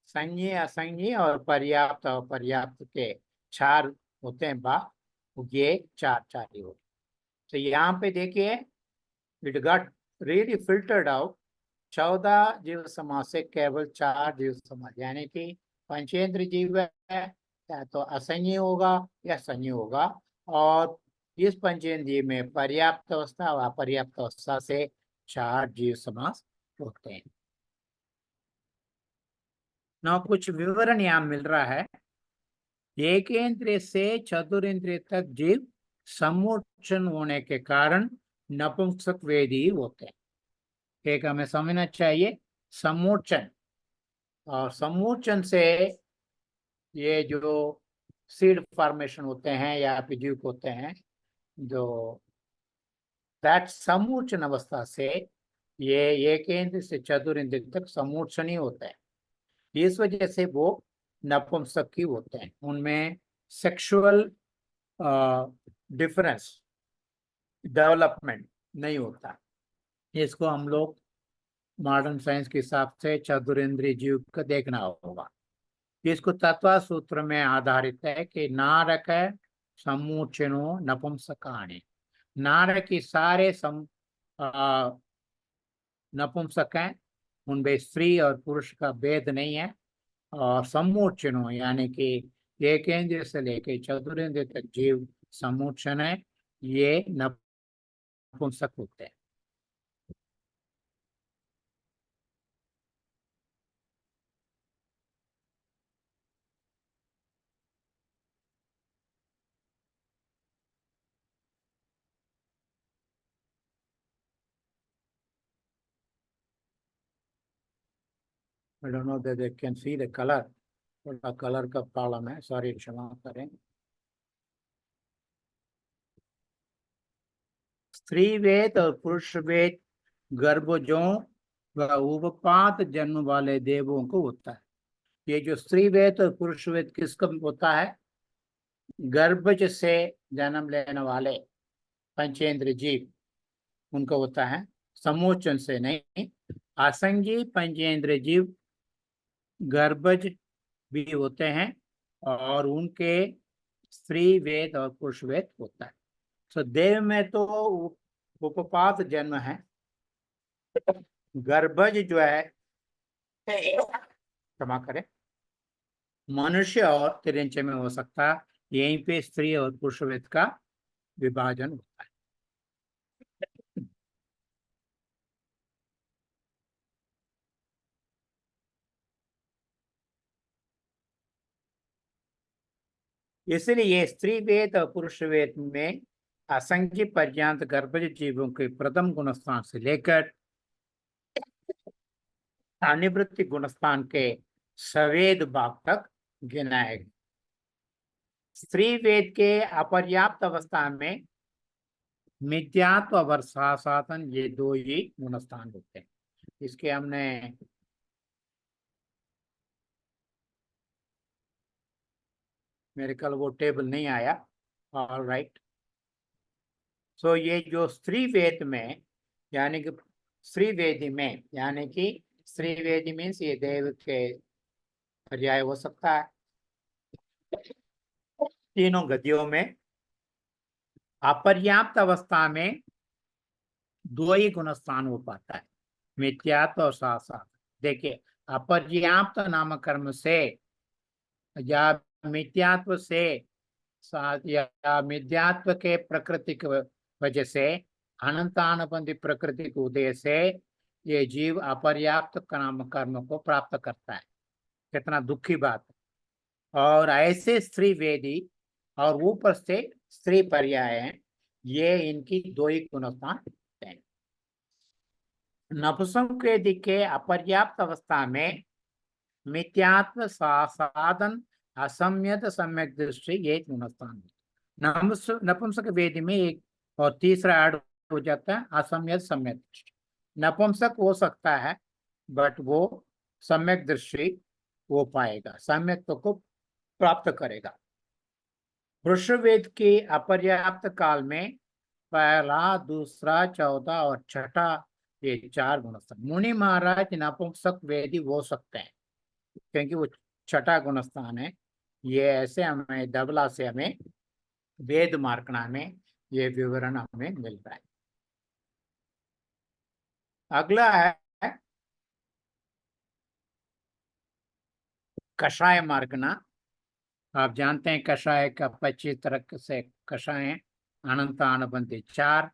संज्ञ असंज्ञ और पर्याप्त अपर्याप्त के 4 होते हैं ये 4 ही होते। तो यहाँ पे देखिए it got really filtered out. 14 जीव समास से केवल 4 जीव समास, यानी कि पंचेंद्र जीव है, या तो असंज्ञ होगा या संज्ञ होगा, और इस पंचेंद्रिय में पर्याप्त अवस्था और अपर्याप्त अवस्था से 4 जीव समास होते हैं। ना कुछ विवरण यहाँ मिल रहा है। एकेंद्रिय से चतुरेंद्रिय तक जीव समोच्चन होने के कारण नपुंसक वेदी होते हैं। एक हमें समझना चाहिए समोच्चन, और समोच्चन से ये जो सीड फॉर्मेशन होते हैं या एपिड्यूक होते हैं, जो दैट समोच्चन अवस्था से ये एक इंद्र से चतुर्ंद्र तक समूर्छनीय होता है। इस वजह से वो नपुंसकी होते हैं, उनमें सेक्सुअल डिफरेंस डेवलपमेंट नहीं होता। इसको हम लोग मॉडर्न साइंस के हिसाब से चतुरेंद्रीय जीव का देखना होगा। इसको तत्व सूत्र में आधारित है कि नारक समूचनो नपुंसकाणी, नारक की सारे नपुंसक हैं, उनमें स्त्री और पुरुष का भेद नहीं है। और समूचनो यानी कि एक इंद्रिय से लेकर चतुरेंद्रिय तक जीव समूचन है, ये नपुंसक होते हैं। I don't know that they can see the color, थोड़ा कलर का प्रॉब्लम है, सॉरी, क्षमा करें। स्त्री वेद और पुरुष वेद गर्भजों व उपपात जन्म वाले देवों को होता है। ये जो स्त्री वेद और पुरुष वेद किसको होता है? गर्भज से जन्म लेने वाले पंचेंद्र जीव, उनको होता है, समोचन से नहीं। असंगी पंचेंद्र जीव गर्भज भी होते हैं और उनके स्त्री वेद और पुरुष वेद होता है। तो देव में तो उपपात जन्म है, गर्भज जो है, क्षमा करें, मनुष्य और तिरंचे में हो सकता है। यहीं पे स्त्री और पुरुष वेद का विभाजन होता है। इसलिए स्त्री वेद और पुरुष वेद में असंख्य पर्यांत गर्भज जीवों के प्रथम गुणस्थान से लेकर अनिवृत्ति गुणस्थान के सवेद भाग तक गिनाए गए। स्त्री वेद के अपर्याप्त अवस्था में मिथ्यात्व और साधन, ये दो ही गुणस्थान होते हैं। इसके हमने मेरे कल वो टेबल नहीं आया, ऑल राइट। सो ये जो स्त्री वेद में, यानी कि स्त्री वेदी में, यानी कि स्त्री वेदी मीन्स ये देव के पर्याय हो सकता है। तीनों गतियों में अपर्याप्त अवस्था में दो ही गुणस्थान हो पाता है, मिथ्यात्व और साथ साथ। देखिए, अपर्याप्त नामकर्म से या मिथ्यात्व से या मिथ्यात्व के प्रकृति की वजह से, अनंतानुबंधी प्रकृति के उदय से ये जीव अपर्याप्त नाम कर्म को प्राप्त करता है। कितना दुखी बात है। और ऐसे स्त्री वेदी और ऊपर से स्त्री पर्याय हैं, ये इनकी दो ही गुणस्थान हैं। नपुंसक वेदी के अपर्याप्त अवस्था में मिथ्यात्व साधन असम्यत सम्यक दृष्टि, ये गुणस्थान है। नपुंसक वेदी में एक और तीसरा ऐड हो जाता है, असम्यक सम्यक दृष्टि। नपुंसक हो सकता है बट वो सम्यक दृष्टि हो पाएगा, सम्यक को प्राप्त करेगा। पुरुष वेद के अपर्याप्त काल में पहला, दूसरा, चौथा और छठा, ये चार गुणस्थान। मुनि महाराज नपुंसक वेदी हो सकते हैं क्योंकि वो छठा गुणस्थान है। ये ऐसे हमें दबला से हमें वेद मार्कणा में ये विवरण हमें मिलता है। अगला है कषाय मार्कणा। आप जानते हैं कषाय का 25 तरह से कषाय हैं। अनंत अनुबंधी 4,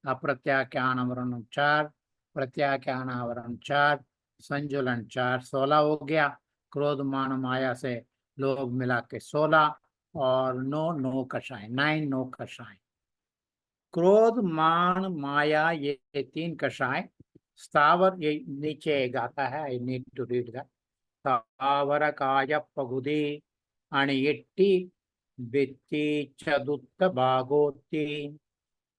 अप्रत्याख्यान आवरण 4, प्रत्याख्यान आवरण 4, संजुलन 4, 16 हो गया। क्रोध मान माया से लोग मिला के 16 और 9 कषाय, 9 कषाय। क्रोध मान माया ये 3 कषाय। स्थावर ये नीचे गाता है, I need to read that. स्थावर काय पगुदी अणियट्टी बित्ती चतुत्थ भागोत्ती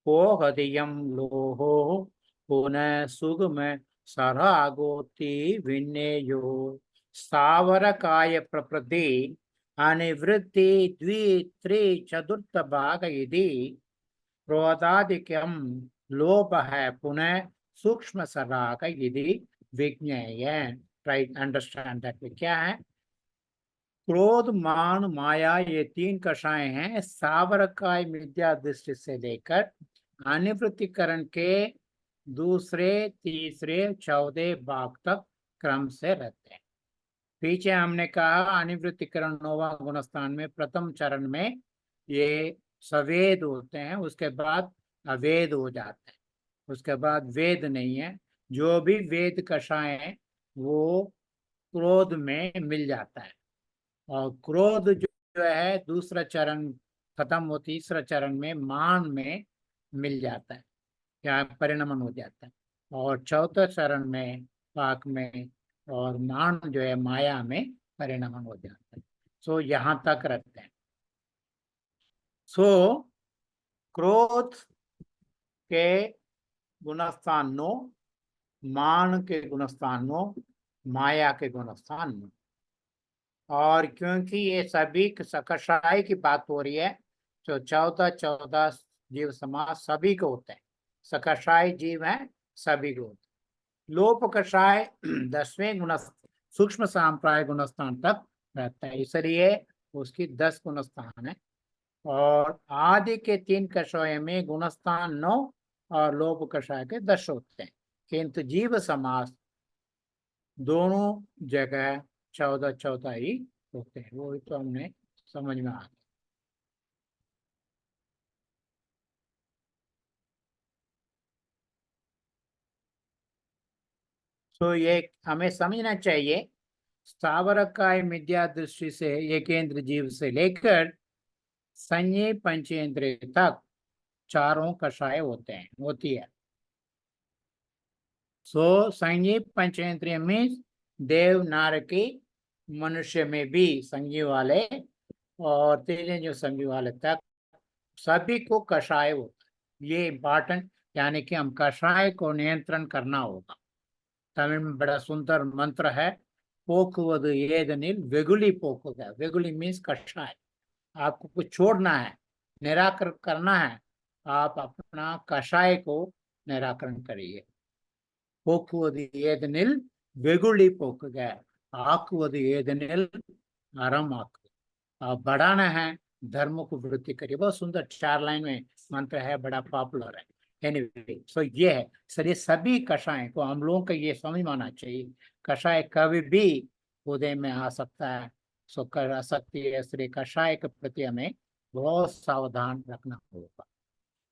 पोहदियम लोहो पुनः सुगम सरागोति विन्नेयो स्थावर काय प्रकृति अनिवृत्ति द्वि त्रि चतुर्थ भाग यदि क्रोधादिकम लोभ है पुनः सूक्ष्म सराग यदि विज्ञेय। Try understand that. क्या है? क्रोध मान माया ये तीन कषाय हैं, स्थावर काय मिथ्या दृष्टि से लेकर अनिवृत्तिकरण के दूसरे तीसरे 14 भाग तक क्रम से रहते हैं। पीछे हमने कहा अनिवृत्तिकरण 9वां गुणस्थान में प्रथम चरण में ये सवेद होते हैं, उसके बाद अवेद हो जाते हैं, उसके बाद वेद नहीं है। जो भी वेद कषाय है वो क्रोध में मिल जाता है, और क्रोध जो है दूसरा चरण खत्म हो तीसरा चरण में मान में मिल जाता है या परिणमन हो जाता है, और चौथा चरण में पाक में और मान जो है माया में परिणमन हो जाता है। सो यहाँ तक रखते हैं। सो क्रोध के गुणस्थान 9, मान के गुणस्थान 9, माया के गुणस्थान 9। और क्योंकि ये सभी कषाय की बात हो रही है तो 14 जीव समाज सभी को होते हैं, सकषाय जीव हैं सभी को होते हैं। लोप कषाय 10वें गुण सूक्ष्म सांप्राय गुणस्थान तक रहता है, इसलिए उसकी 10 गुणस्थान है। और आदि के 3 कषाय में गुणस्थान 9 और लोप कषाय के 10 होते हैं, किंतु जीव समास दोनों जगह 14 ही होते हैं। वो तो हमने समझ में आ गया। तो ये हमें समझना चाहिए, स्थावर काय मिथ्या दृष्टि से एकेंद्र जीव से लेकर संज्ञे पंचेंद्रिय तक चारों कषाय होते हैं, होती है। सो संज्ञे पंचेंद्रिय मीन्स देव नारकी मनुष्य में भी संज्ञी वाले और तेज जो संज्ञी वाले तक सभी को कषाय होता है। ये इम्पोर्टेंट, यानी कि हम कषाय को नियंत्रण करना होगा। तमिल में बड़ा सुंदर मंत्र है, पोकुवद येदनिल वेगुली पोकुगा। वेगुली मीन्स कषाय। आपको कुछ छोड़ना है, निराकरण करना है, आप अपना कषाय को निराकरण करिए। पोकुवद येदनिल वेगुली पोकुगा, आकुवद येदनिल अरम आकु। बढ़ाना है, धर्म को वृद्धि करिए। बहुत सुंदर 4 लाइन में मंत्र है, बड़ा पॉपुलर है। एनीवे सो ये है सर, ये सभी कषाय को हम लोगों को ये समझ में आना चाहिए, कषाय कभी भी उदय में आ सकता है। सो कर सकती है, इसलिए कषाय के प्रति हमें बहुत सावधान रखना होगा।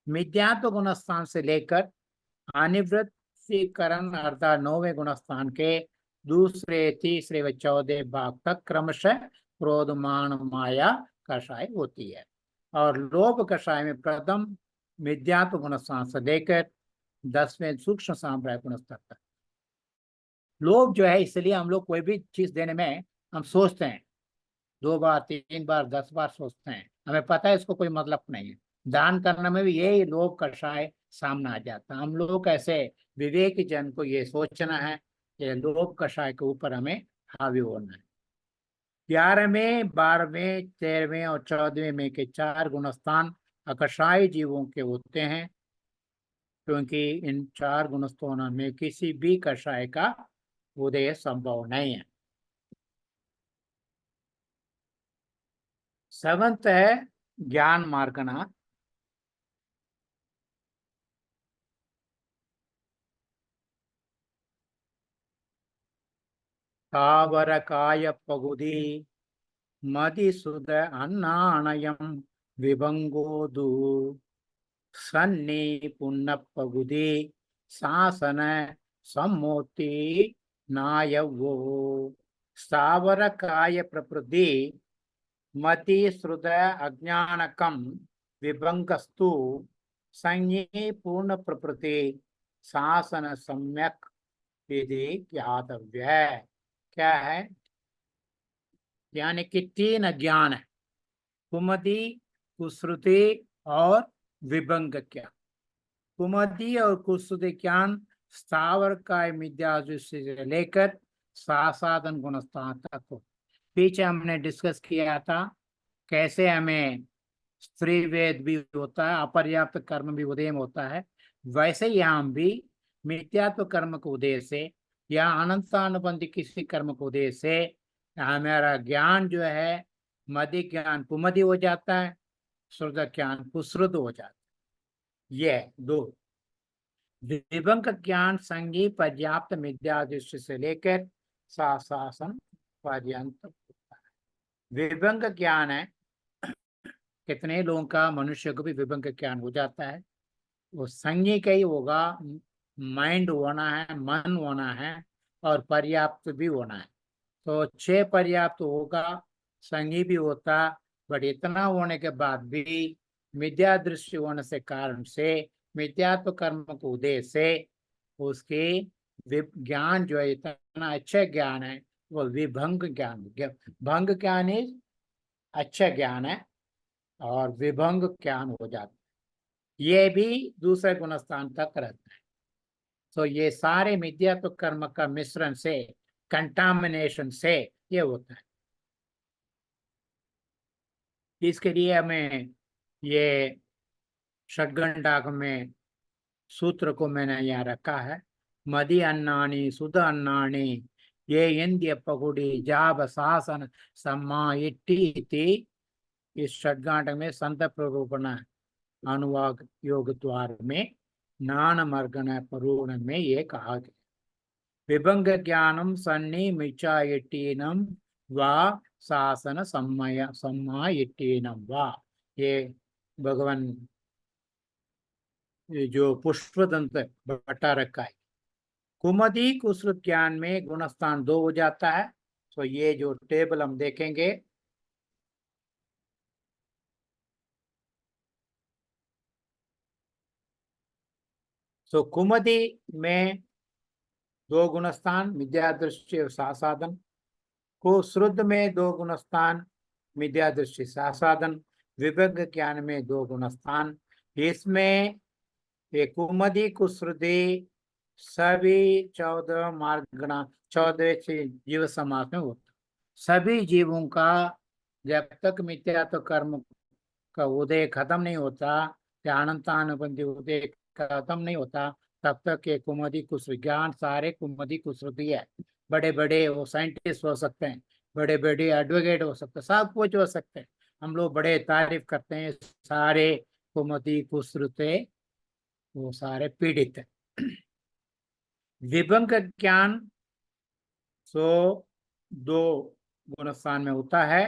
मिथ्यात्व गुणस्थान से लेकर अनिवृत्तिकरण अर्थात 9वें गुणस्थान के दूसरे तीसरे व 14 भाग तक क्रमशः क्रोध मान माया कषाय होती है। और लोभ कषाय में प्रथम मिथ्यात्व गुणस्थान से लेकर 10वें सूक्ष्म सांप्राय गुणस्थान तक। लोभ जो है, इसलिए हम लोग कोई भी चीज देने में हम सोचते हैं 2 बार 3 बार 10 बार सोचते हैं, हमें पता है इसको कोई मतलब नहीं है। दान करने में भी यही लोभ कषाय सामने आ जाता है। हम लोग ऐसे विवेक जन को ये सोचना है कि लोभ कषाय के ऊपर हमें हावी होना है। 11वें 12वें 13वें और 14वें में के 4 गुणस्थान अकषाय जीवों के होते हैं, क्योंकि इन 4 गुणस्थानों में किसी भी कषाय का उदय संभव नहीं है। 7th है ज्ञान मार्गना। स्थावर काय पगुदी मदिसुद अन्नाणयम विभंगोदु सन्नी पुण्य पगुदी शासन सम्मोति नायवो। स्थावर काय प्रकृति मति श्रुत अज्ञानकम विभंगस्तु संज्ञे पूर्ण प्रकृति शासन सम्यक विधि ज्ञातव्य है। क्या है? यानी कि 3 अज्ञान है, कुमति, कुश्रुति और विभंग ज्ञान। कुमति और कुश्रुति ज्ञान स्थावर का मिथ्या दृष्टि से लेकर सासाधन गुणस्थान तक हो। पीछे हमने डिस्कस किया था कैसे हमें स्त्री वेद भी होता है, अपर्याप्त कर्म भी उदय में होता है। वैसे यहाँ भी मिथ्यात्व कर्म को उदय से या अनंतानुबंधी किसी कर्म को उदय से हमारा ज्ञान जो है मदि ज्ञान कुमदि हो जाता है, श्रुत ज्ञान कुश्रुत हो जाता है। ये दो विभंग ज्ञान संगी पर्याप्त मिथ्या दृष्टि से लेकर शासन पर्यंत होता है। विभंग ज्ञान है, कितने लोगों का मनुष्य को भी विभंग ज्ञान हो जाता है। वो संगी का ही होगा, माइंड होना है, मन होना है और पर्याप्त भी होना है। तो 6 पर्याप्त होगा, संगी भी होता, बट इतना होने के बाद भी मिथ्या दृष्टि होने से कारण से मिथ्यात्व कर्म को उदय से उसके ज्ञान जो है इतना अच्छा ज्ञान है वो विभंग ज्ञान। भंग ज्ञान ही अच्छा ज्ञान है और विभंग ज्ञान हो जाता है। ये भी दूसरे गुणस्थान तक रहता है। तो ये सारे मिथ्यात्व कर्म का मिश्रण से, कंटामिनेशन से ये होता है। इसके लिए हमें ये षड्गंडाक में सूत्र को मैंने यहाँ रखा है। मदि अन्नानी सुध अन्नानी ये इंद्य पगुड़ी जाब शासन सम्मा इट्टी। इस षड्गांठ में संत प्ररूपण अनुवाद योग द्वार में नान मर्गण परूण में ये कहा गया। विभंग ज्ञानम सन्नी मिचा इट्टीनम वा शासन सम्मा इट्टीनम वा। ये भगवान जो पुष्पदंत बटा रखा है। कुमदी कुश्रुत ज्ञान में गुणस्थान 2 हो जाता है। तो ये जो टेबल हम देखेंगे तो कुमदी में 2 गुणस्थान मिथ्या दृष्टि और सासाधन, कुश्रुत में 2 गुणस्थान मिथ्या दृष्टि सासाधन, विभंग ज्ञान में 2 गुणस्थान। इसमें ये कुमदी कुश्रुति सभी 14 मार्ग गणा 14 जीव समास में होता। सभी जीवों का जब तक मिथ्यात्व कर्म का उदय खत्म नहीं होता या अनंतानुबंधी उदय खत्म नहीं होता तब तक ये कुमुदी कुश्रुति ज्ञान सारे कुमुदी कुश्रुति है। बड़े बड़े वो साइंटिस्ट हो सकते हैं, बड़े बड़े एडवोकेट हो सकते हैं, सब कुछ हो सकते हैं। हम लोग बड़े तारीफ करते हैं सारे कुमुदी कुश्रुते, वो सारे पीड़ित है। विभंग ज्ञान सो 2 गुणस्थान में होता है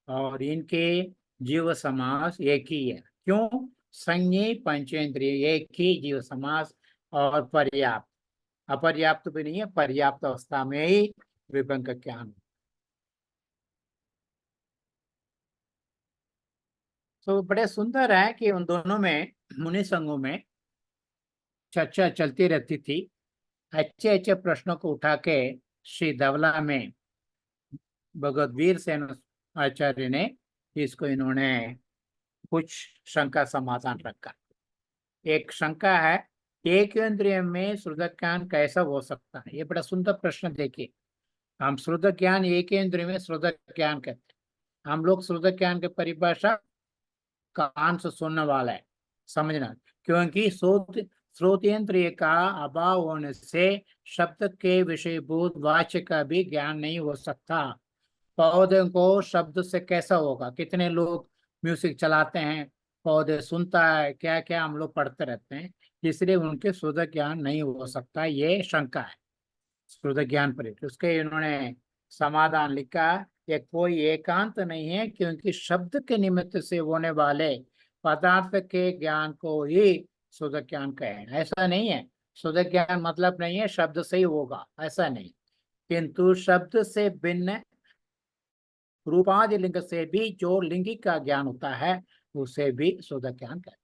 और इनके जीव समास एक ही है। क्यों? संज्ञे पंचेंद्रिय एक ही जीव समास और पर्याप्त, अपर्याप्त भी नहीं है, पर्याप्त अवस्था में ही विभंग ज्ञान। तो बड़े सुंदर है कि उन दोनों में मुनि संघों में चर्चा चलती रहती थी। अच्छे अच्छे प्रश्नों को उठा के श्री धवला में भगवत वीर सेन आचार्य ने इसको इन्होंने कुछ शंका समाधान रखा। एक शंका है एक इंद्रिय में श्रुत ज्ञान कैसा हो सकता है। ये बड़ा सुंदर प्रश्न। देखिए, हम श्रुत ज्ञान एक इंद्रिय में श्रुत ज्ञान कहते हैं। हम लोग श्रुत ज्ञान की परिभाषा कान से सुनने वाला है, समझना। क्योंकि श्रोतेंद्रिय का अभाव होने से शब्द के विषयभूत वाच्य का भी ज्ञान नहीं हो सकता। पौधे को शब्द से कैसा होगा? कितने लोग म्यूजिक चलाते हैं, पौधे सुनता है, क्या क्या हम लोग पढ़ते रहते हैं, इसलिए उनके शुद्ध ज्ञान नहीं हो सकता। ये शंका है शुद्ध ज्ञान पर। उसके इन्होंने समाधान लिखा, ये कोई एकांत नहीं है, क्योंकि शब्द के निमित्त से होने वाले पदार्थ के ज्ञान को ही शुद्ध ज्ञान कहें। ऐसा नहीं है शुद्ध ज्ञान मतलब नहीं है शब्द से ही होगा, ऐसा नहीं। किंतु शब्द से भिन्न रूपादि लिंग से भी जो लिंगिक का ज्ञान होता है उसे भी शुद्ध ज्ञान कहते हैं।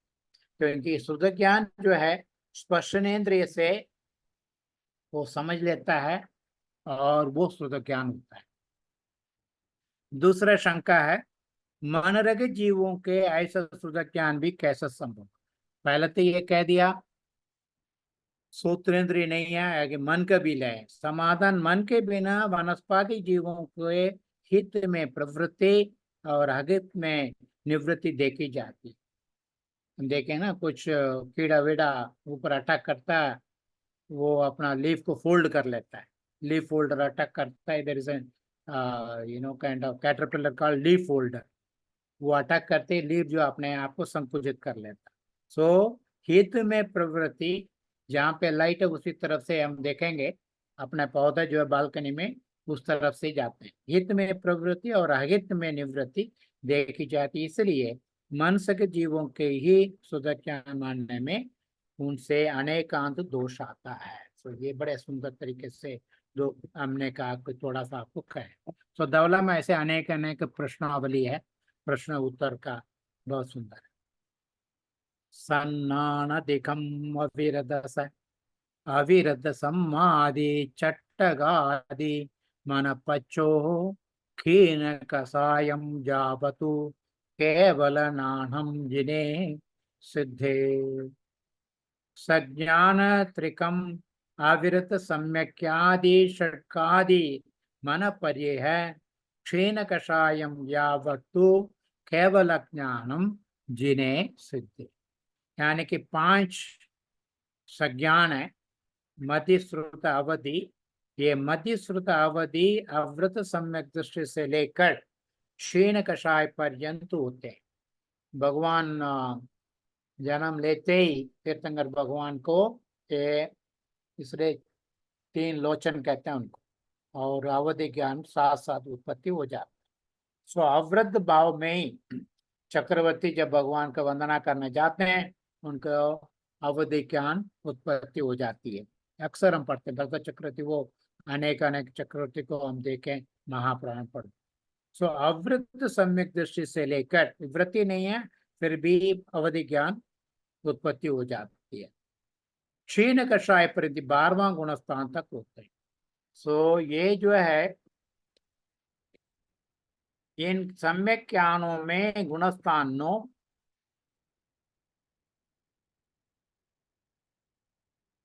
क्योंकि शुद्ध ज्ञान जो है स्पर्शनेन्द्रिय से वो समझ लेता है और वो शुद्ध ज्ञान होता है। दूसरा शंका है मनरहित जीवों के ऐसा शुद्ध ज्ञान भी कैसे संभव। पहले तो ये कह दिया सूत्रेंद्रिय नहीं है, आगे मन का भी लय। समाधान मन के बिना वनस्पति जीवों के हित में प्रवृत्ति और अहित में निवृत्ति देखी जाती। देखें ना, कुछ कीड़ा वीड़ा ऊपर अटैक करता है, वो अपना लीफ को फोल्ड कर लेता है, लीफ फोल्डर अटैक करता है। There is an kind of caterpillar called leaf folder. वो अटैक करते लीफ जो अपने आप को संकुचित कर लेता। सो हित में प्रवृत्ति, जहाँ पे लाइट है उसी तरफ से हम देखेंगे अपने पौधे जो है बालकनी में, उस तरफ से जाते हैं। हित में प्रवृत्ति और अहित में निवृत्ति देखी जाती, इसलिए मनसक जीवों के ही सुदक्षा मानने में उनसे अनेकांत दोष आता है। तो ये बड़े सुंदर तरीके से जो हमने कहा कि थोड़ा सा आपको कहे। तो धवला में ऐसे अनेक अनेक प्रश्नावली है, प्रश्न उत्तर का बहुत सुंदर है। सन्नानदिकम् अविरदस अविरद सम्मादि चट्टगादि मनपच्चो खीन कसायम जावतु केवल नाणम जिने सिद्धे। सज्ञान त्रिकम अविरत सम्यक्यादि षट्कादि मन पर्ये है क्षीण कषायम यावत्तु केवल ज्ञानम जिने सिद्धि। यानी कि 5 संज्ञान है। मध्य श्रुत अवधि, ये मध्य श्रुत अवधि अवृत सम्यक दृष्टि से लेकर क्षीण कषाय पर्यंत होते हैं। भगवान जन्म लेते ही तीर्थंकर भगवान को इसलिए 3 लोचन कहते हैं उनको, और अवधि ज्ञान साथ साथ उत्पत्ति हो जाता है। सो अवृद्ध भाव में ही चक्रवर्ती जब भगवान का वंदना करने जाते हैं, उनको अवधि ज्ञान उत्पत्ति हो जाती है। अक्सर हम पढ़ते हैं भरत चक्रवर्ती, वो अनेक अनेक चक्रवर्ती को हम देखें महापुराण पढ़ते। सो अवृत्त सम्यक दृष्टि से लेकर, वृत्ति नहीं है फिर भी अवधि ज्ञान उत्पत्ति हो जाती है। क्षीण कषाय परिधि 12वां गुणस्थान तक होते हैं। सो ये जो है इन सम्यक ज्ञानों में गुणस्थानों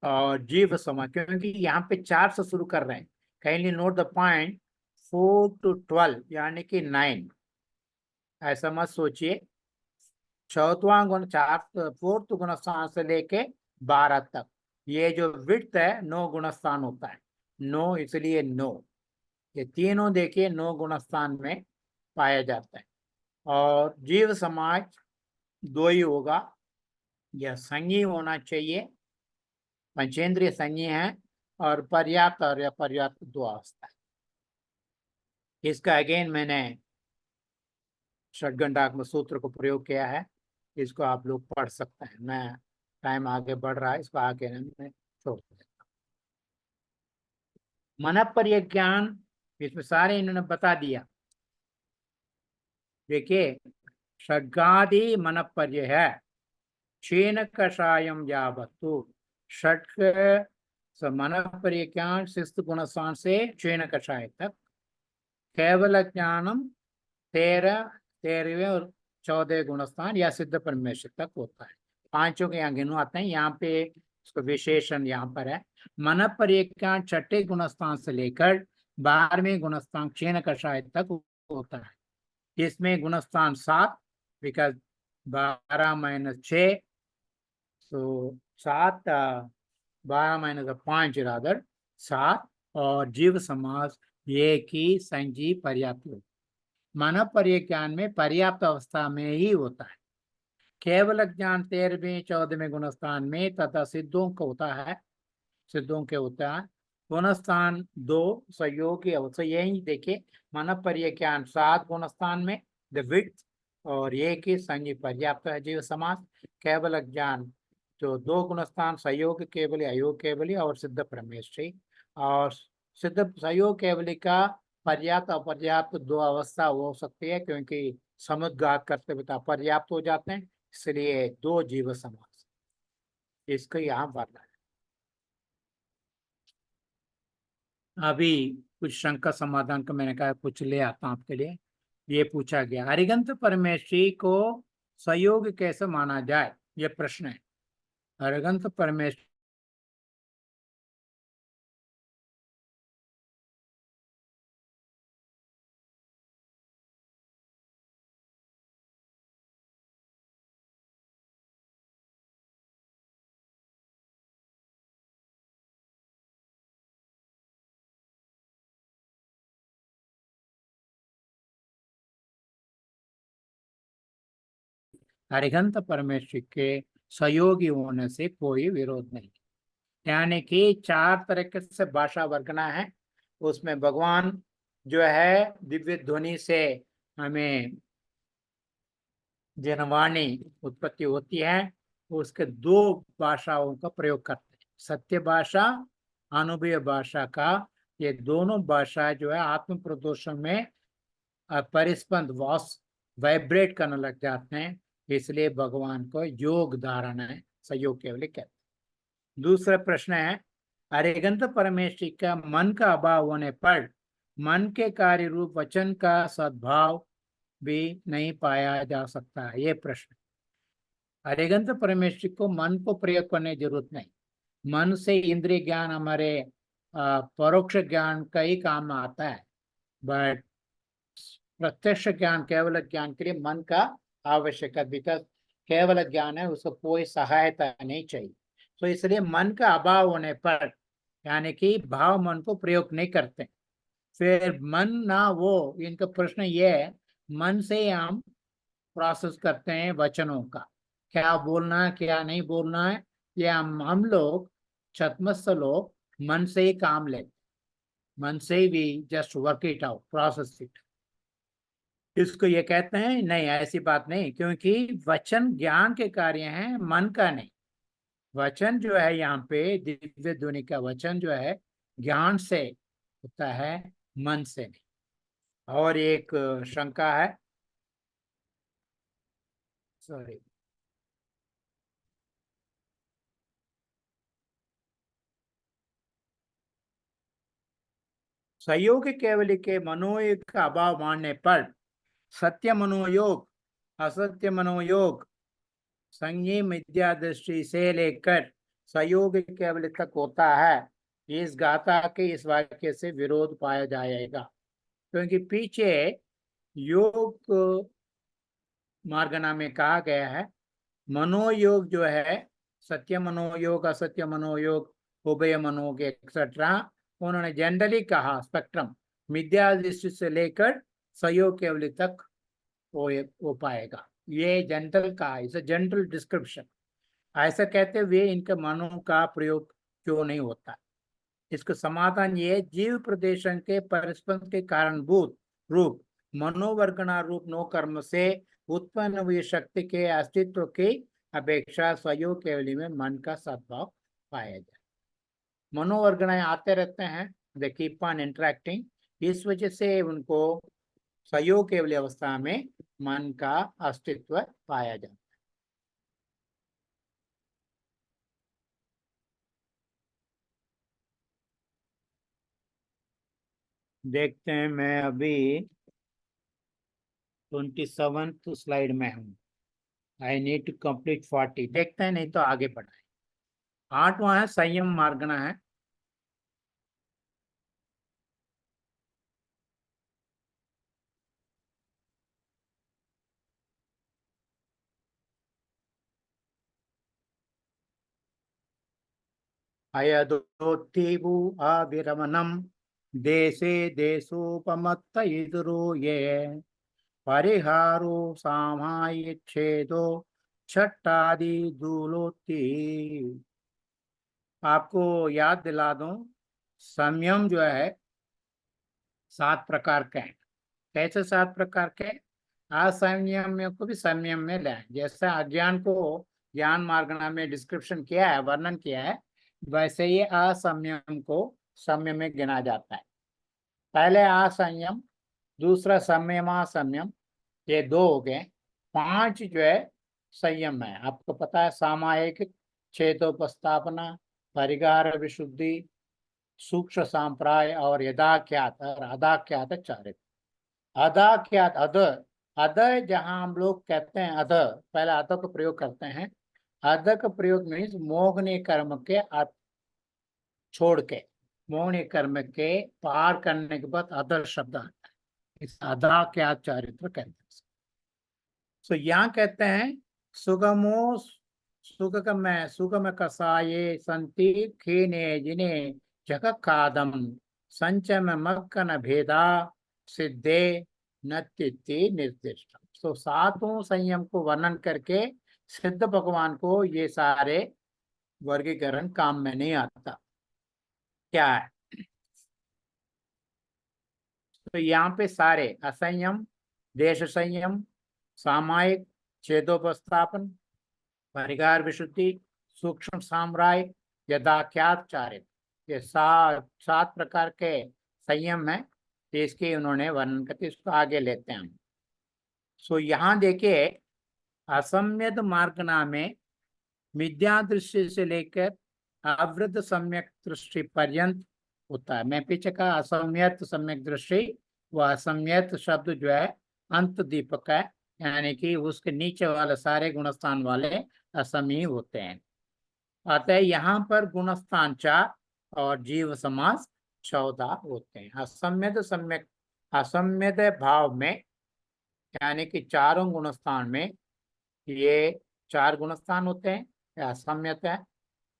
और जीव समाज, क्योंकि यहाँ पे 4 से शुरू कर रहे हैं। Kindly note the point 4 to 12 यानी कि 9। ऐसा मत सोचिए। 4वां गुण 4th गुणस्थान से लेके 12 तक, ये जो विड्थ है 9 गुणस्थान होता है। 9 इसलिए 9, ये तीनों देखिए 9 गुणस्थान में पाया जाता है। और जीव समाज 2 ही होगा, यह संगी होना चाहिए, पंचेंद्रिय संगी है, और पर्याप्त और अपर्याप्त 2 अवस्था है। इसका अगेन मैंने षड्गंडात्मक सूत्र को प्रयोग किया है, इसको आप लोग पढ़ सकते हैं। मैं टाइम आगे बढ़ रहा है, इसको आगे मैं छोड़ देता हूँ। मन पर्य ज्ञान इसमें सारे इन्होंने बता दिया। देखिए षड्गादि मन पर्य है, क्षीण कषायम यावत्तु, षट मन पर्य ज्ञान शिस्त गुणस्थान से क्षीण कषाय तक, केवल ज्ञानम 13वें और 14 गुणस्थान या सिद्ध परमेश्वर तक होता है। 5 के यहाँ गिनवाते हैं, यहाँ पे इसको विशेषण यहाँ पर है। मन पर्यज्ञान 6ठे गुणस्थान से लेकर 12वें गुणस्थान क्षीण कषाय तक होता है। इसमें गुणस्थान 7, बिकॉज 12 - 6, तो 7 12 - 5 रादर 7, और जीव समास एक ही संजी पर्याप्त। मन पर्य ज्ञान में पर्याप्त अवस्था में ही होता है। केवल ज्ञान 13वें 14वें गुणस्थान में तथा सिद्धों को होता है, सिद्धों के होता है। गुणस्थान 2 सहयोगी अवस्था, यही देखिए मन पर्य ज्ञान 7 गुणस्थान में द विड्थ, और एक ही संगी पर्याप्त है जीव समास। केवल ज्ञान जो 2 गुणस्थान सहयोग केवली, अयोग केवली और सिद्ध परमेश्वरी। और सिद्ध सहयोग केवली का पर्याप्त अपर्याप्त 2 अवस्था हो सकती है, क्योंकि समुद्घात करते हुए अपर्याप्त हो जाते हैं, इसलिए 2 जीव समास इसको यहाँ वर्णन है। अभी कुछ शंका समाधान का मैंने कहा कुछ ले आता हूँ आपके लिए। ये पूछा गया अरिगंत परमेश्वरी को सहयोग कैसे माना जाए, ये प्रश्न है। अरिगंत परमेश्वरी अरिहंत परमेश्वर के सहयोगी होने से कोई विरोध नहीं। यानी कि 4 तरीके से भाषा वर्गना है। उसमें भगवान जो है दिव्य ध्वनि से हमें जनवाणी उत्पत्ति होती है, उसके 2 भाषाओं का प्रयोग करते हैं, सत्य भाषा, अनुभव भाषा का। ये दोनों भाषा जो है आत्म प्रदोषण में परिस्पंद वॉस वाइब्रेट करने लग जाते हैं, इसलिए भगवान को योग धारणा है, सहयोग केवल कहते हैं। दूसरा प्रश्न है, अरिहंत परमेश्वर का मन का अभाव होने पर मन के कार्य रूप वचन का सद्भाव भी नहीं पाया जा सकता। ये प्रश्न, अरिहंत परमेश्वर को मन को प्रयोग करने की जरूरत नहीं। मन से इंद्रिय ज्ञान हमारे परोक्ष ज्ञान का ही काम आता है, बट प्रत्यक्ष ज्ञान केवल ज्ञान के लिए मन का आवश्यक है, बिकॉज केवल ज्ञान है, उसको कोई सहायता नहीं चाहिए। तो इसलिए मन का अभाव होने पर यानी कि भाव मन को प्रयोग नहीं करते। फिर मन ना वो, इनका प्रश्न ये है, मन से ही हम प्रोसेस करते हैं वचनों का, क्या बोलना है क्या नहीं बोलना है, ये हम लोग छतमस्त लोग मन से ही काम लेते, मन से ही भी just work it out, process it. इसको ये कहते हैं नहीं, ऐसी बात नहीं, क्योंकि वचन ज्ञान के कार्य हैं, मन का नहीं। वचन जो है यहाँ पे दिव्य ध्वनि का वचन जो है ज्ञान से होता है, मन से नहीं। और एक शंका है, सॉरी, सहयोग केवल के मनोयोग का अभाव मानने पर सत्य मनोयोग, असत्य मनोयोग, संयम मिथ्या दृष्टि से लेकर सहयोग केवल तक होता है, इस गाथा के इस वाक्य से विरोध पाया जाएगा। क्योंकि पीछे योग मार्गना में कहा गया है मनोयोग जो है सत्य मनोयोग, असत्य मनोयोग, उभय मनोयोग एक्सेट्रा, उन्होंने जनरली कहा स्पेक्ट्रम मिथ्या दृष्टि से लेकर सहयोग केवल तक वो पाएगा। ये जनरल का, इस जनरल डिस्क्रिप्शन। ऐसा कहते हुए इनके मनों का प्रयोग क्यों नहीं होता? इसका समाधान ये, जीव प्रदेशन के परस्पर के कारणभूत रूप मनोवर्गना रूप नो कर्म से उत्पन्न हुई शक्ति के अस्तित्व की अपेक्षा सहयोग केवली में मन का सद्भाव पाया जाए। मनोवर्गनाएं आते रहते हैं, दे कीप ऑन इंटरेक्टिंग, इस वजह से उनको सहयोग केवली अवस्था में मन का अस्तित्व पाया जाता है। देखते हैं, मैं अभी 27th स्लाइड में हूँ। I need to complete 40। देखते हैं, नहीं तो आगे बढ़ाए। 8वां है संयम मार्गना है। अयदोत्तीभु अविरमणम देशे देशोपमत्त इदुरो ये परिहारो सामायिच्छेदो छट्टादि दूलोत्ती। आपको याद दिला दूं, संयम जो है 7 प्रकार के हैं। कैसे 7 प्रकार के? असंयम को भी संयम में ले, जैसे अज्ञान को ज्ञान मार्गना में डिस्क्रिप्शन किया है, वर्णन किया है, वैसे ही असंयम को संयम में गिना जाता है। पहले असंयम, दूसरा संयम असंयम, ये 2 हो गए। 5 जो है संयम है, आपको पता है, सामायिक, छेदोपस्थापना, परिगार विशुद्धि, सूक्ष्म सांप्राय और यदाख्यात और अदाख्यात चारित्र। अदाख्यात अध, अध जहां हम लोग कहते हैं अध, पहले अध का प्रयोग करते हैं। अध का प्रयोग मीन्स मोहनी कर्म के छोड़ के, मोहनी कर्म के पार करने के बाद अध शब्द आता है, इस अदाख्यात चारित्र कहते हैं। तो यहाँ कहते हैं सुगमो सुगम कसाये संति खीने जिने जगखादम संचम मक्कन भेदा सिद्धे नत्ति निर्दिष्ट। तो सातों संयम को वर्णन करके सिद्ध भगवान को ये सारे वर्गीकरण काम में नहीं आता। क्या है? तो यहाँ पे सारे असंयम, देश संयम, सामायिक, चेतोपस्थापन, परिहार विशुद्धि, सूक्ष्म साम्राज्य, यथाख्यात चारित्र, ये सात प्रकार के संयम है। इसके उन्होंने वर्णन करके इसको आगे लेते हैं हम। सो यहाँ देखिए, असम्यद मार्ग में मिथ्या दृष्टि से लेकर आवृत सम्यक दृष्टि पर्यंत होता है। मैं पीछे का असम्यत सम्यक दृष्टि, वह असम्यत शब्द जो है अंत दीपक है, यानी कि उसके नीचे वाले सारे गुणस्थान वाले असमी होते हैं। अतः यहाँ पर गुणस्थान 4 और जीव समास 14 होते हैं। असम्यत सम्यक, असम्यत भाव में यानी कि चारों गुणस्थान में ये 4 गुणस्थान होते हैं, असम्यत है,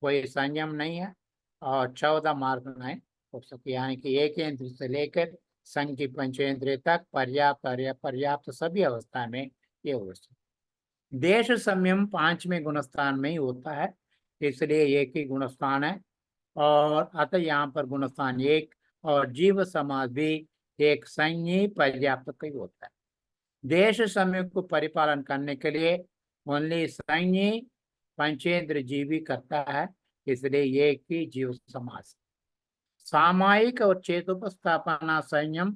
कोई संयम नहीं है, और 14 मार्ग नहीं हो सकते, यानी कि एक इंद्रिय से लेकर संघ की पंचेंद्रिय तक पर्याप्त पर्याप्त सभी अवस्था में ये हो सकते। देश संयम 5वें गुणस्थान में ही होता है, इसलिए एक ही गुणस्थान है, और अतः यहाँ पर गुणस्थान 1 और जीव समाज भी एक संज्ञी पर्याप्त का ही होता है। देश समय को परिपालन करने के लिए ओनली संज्ञी पंचेंद्र जीवी करता है, इसलिए एक ही जीव समास। सामायिक और चेतोपस्थापना संयम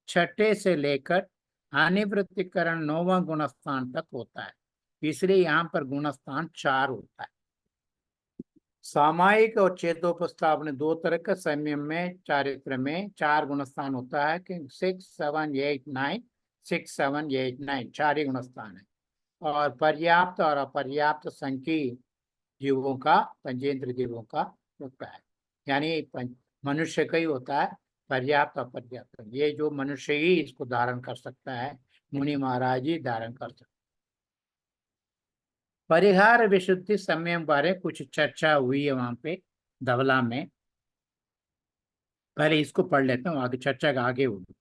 6 से लेकर अनिवृत्तिकरण 9वां गुणस्थान तक होता है, इसलिए यहाँ पर गुणस्थान 4 होता है। सामायिक और चेतोपस्थापना 2 तरह का संयम में चारित्र में 4 गुणस्थान होता है कि 6, 7, 8, 9, 6, 7, 8, 9 4 ही गुणस्थान है, और पर्याप्त और अपर्याप्त संख्यी जीवों का, पंचेंद्र जीवों का होता है, यानी मनुष्य का ही होता है पर्याप्त अपर्याप्त। ये जो मनुष्य ही इसको धारण कर सकता है, मुनि महाराज ही धारण कर सकते। परिहार विशुद्धि संयम बारे कुछ चर्चा हुई है वहां पे धवला में, पहले इसको पढ़ लेते हैं, आगे चर्चा का आगे होगी।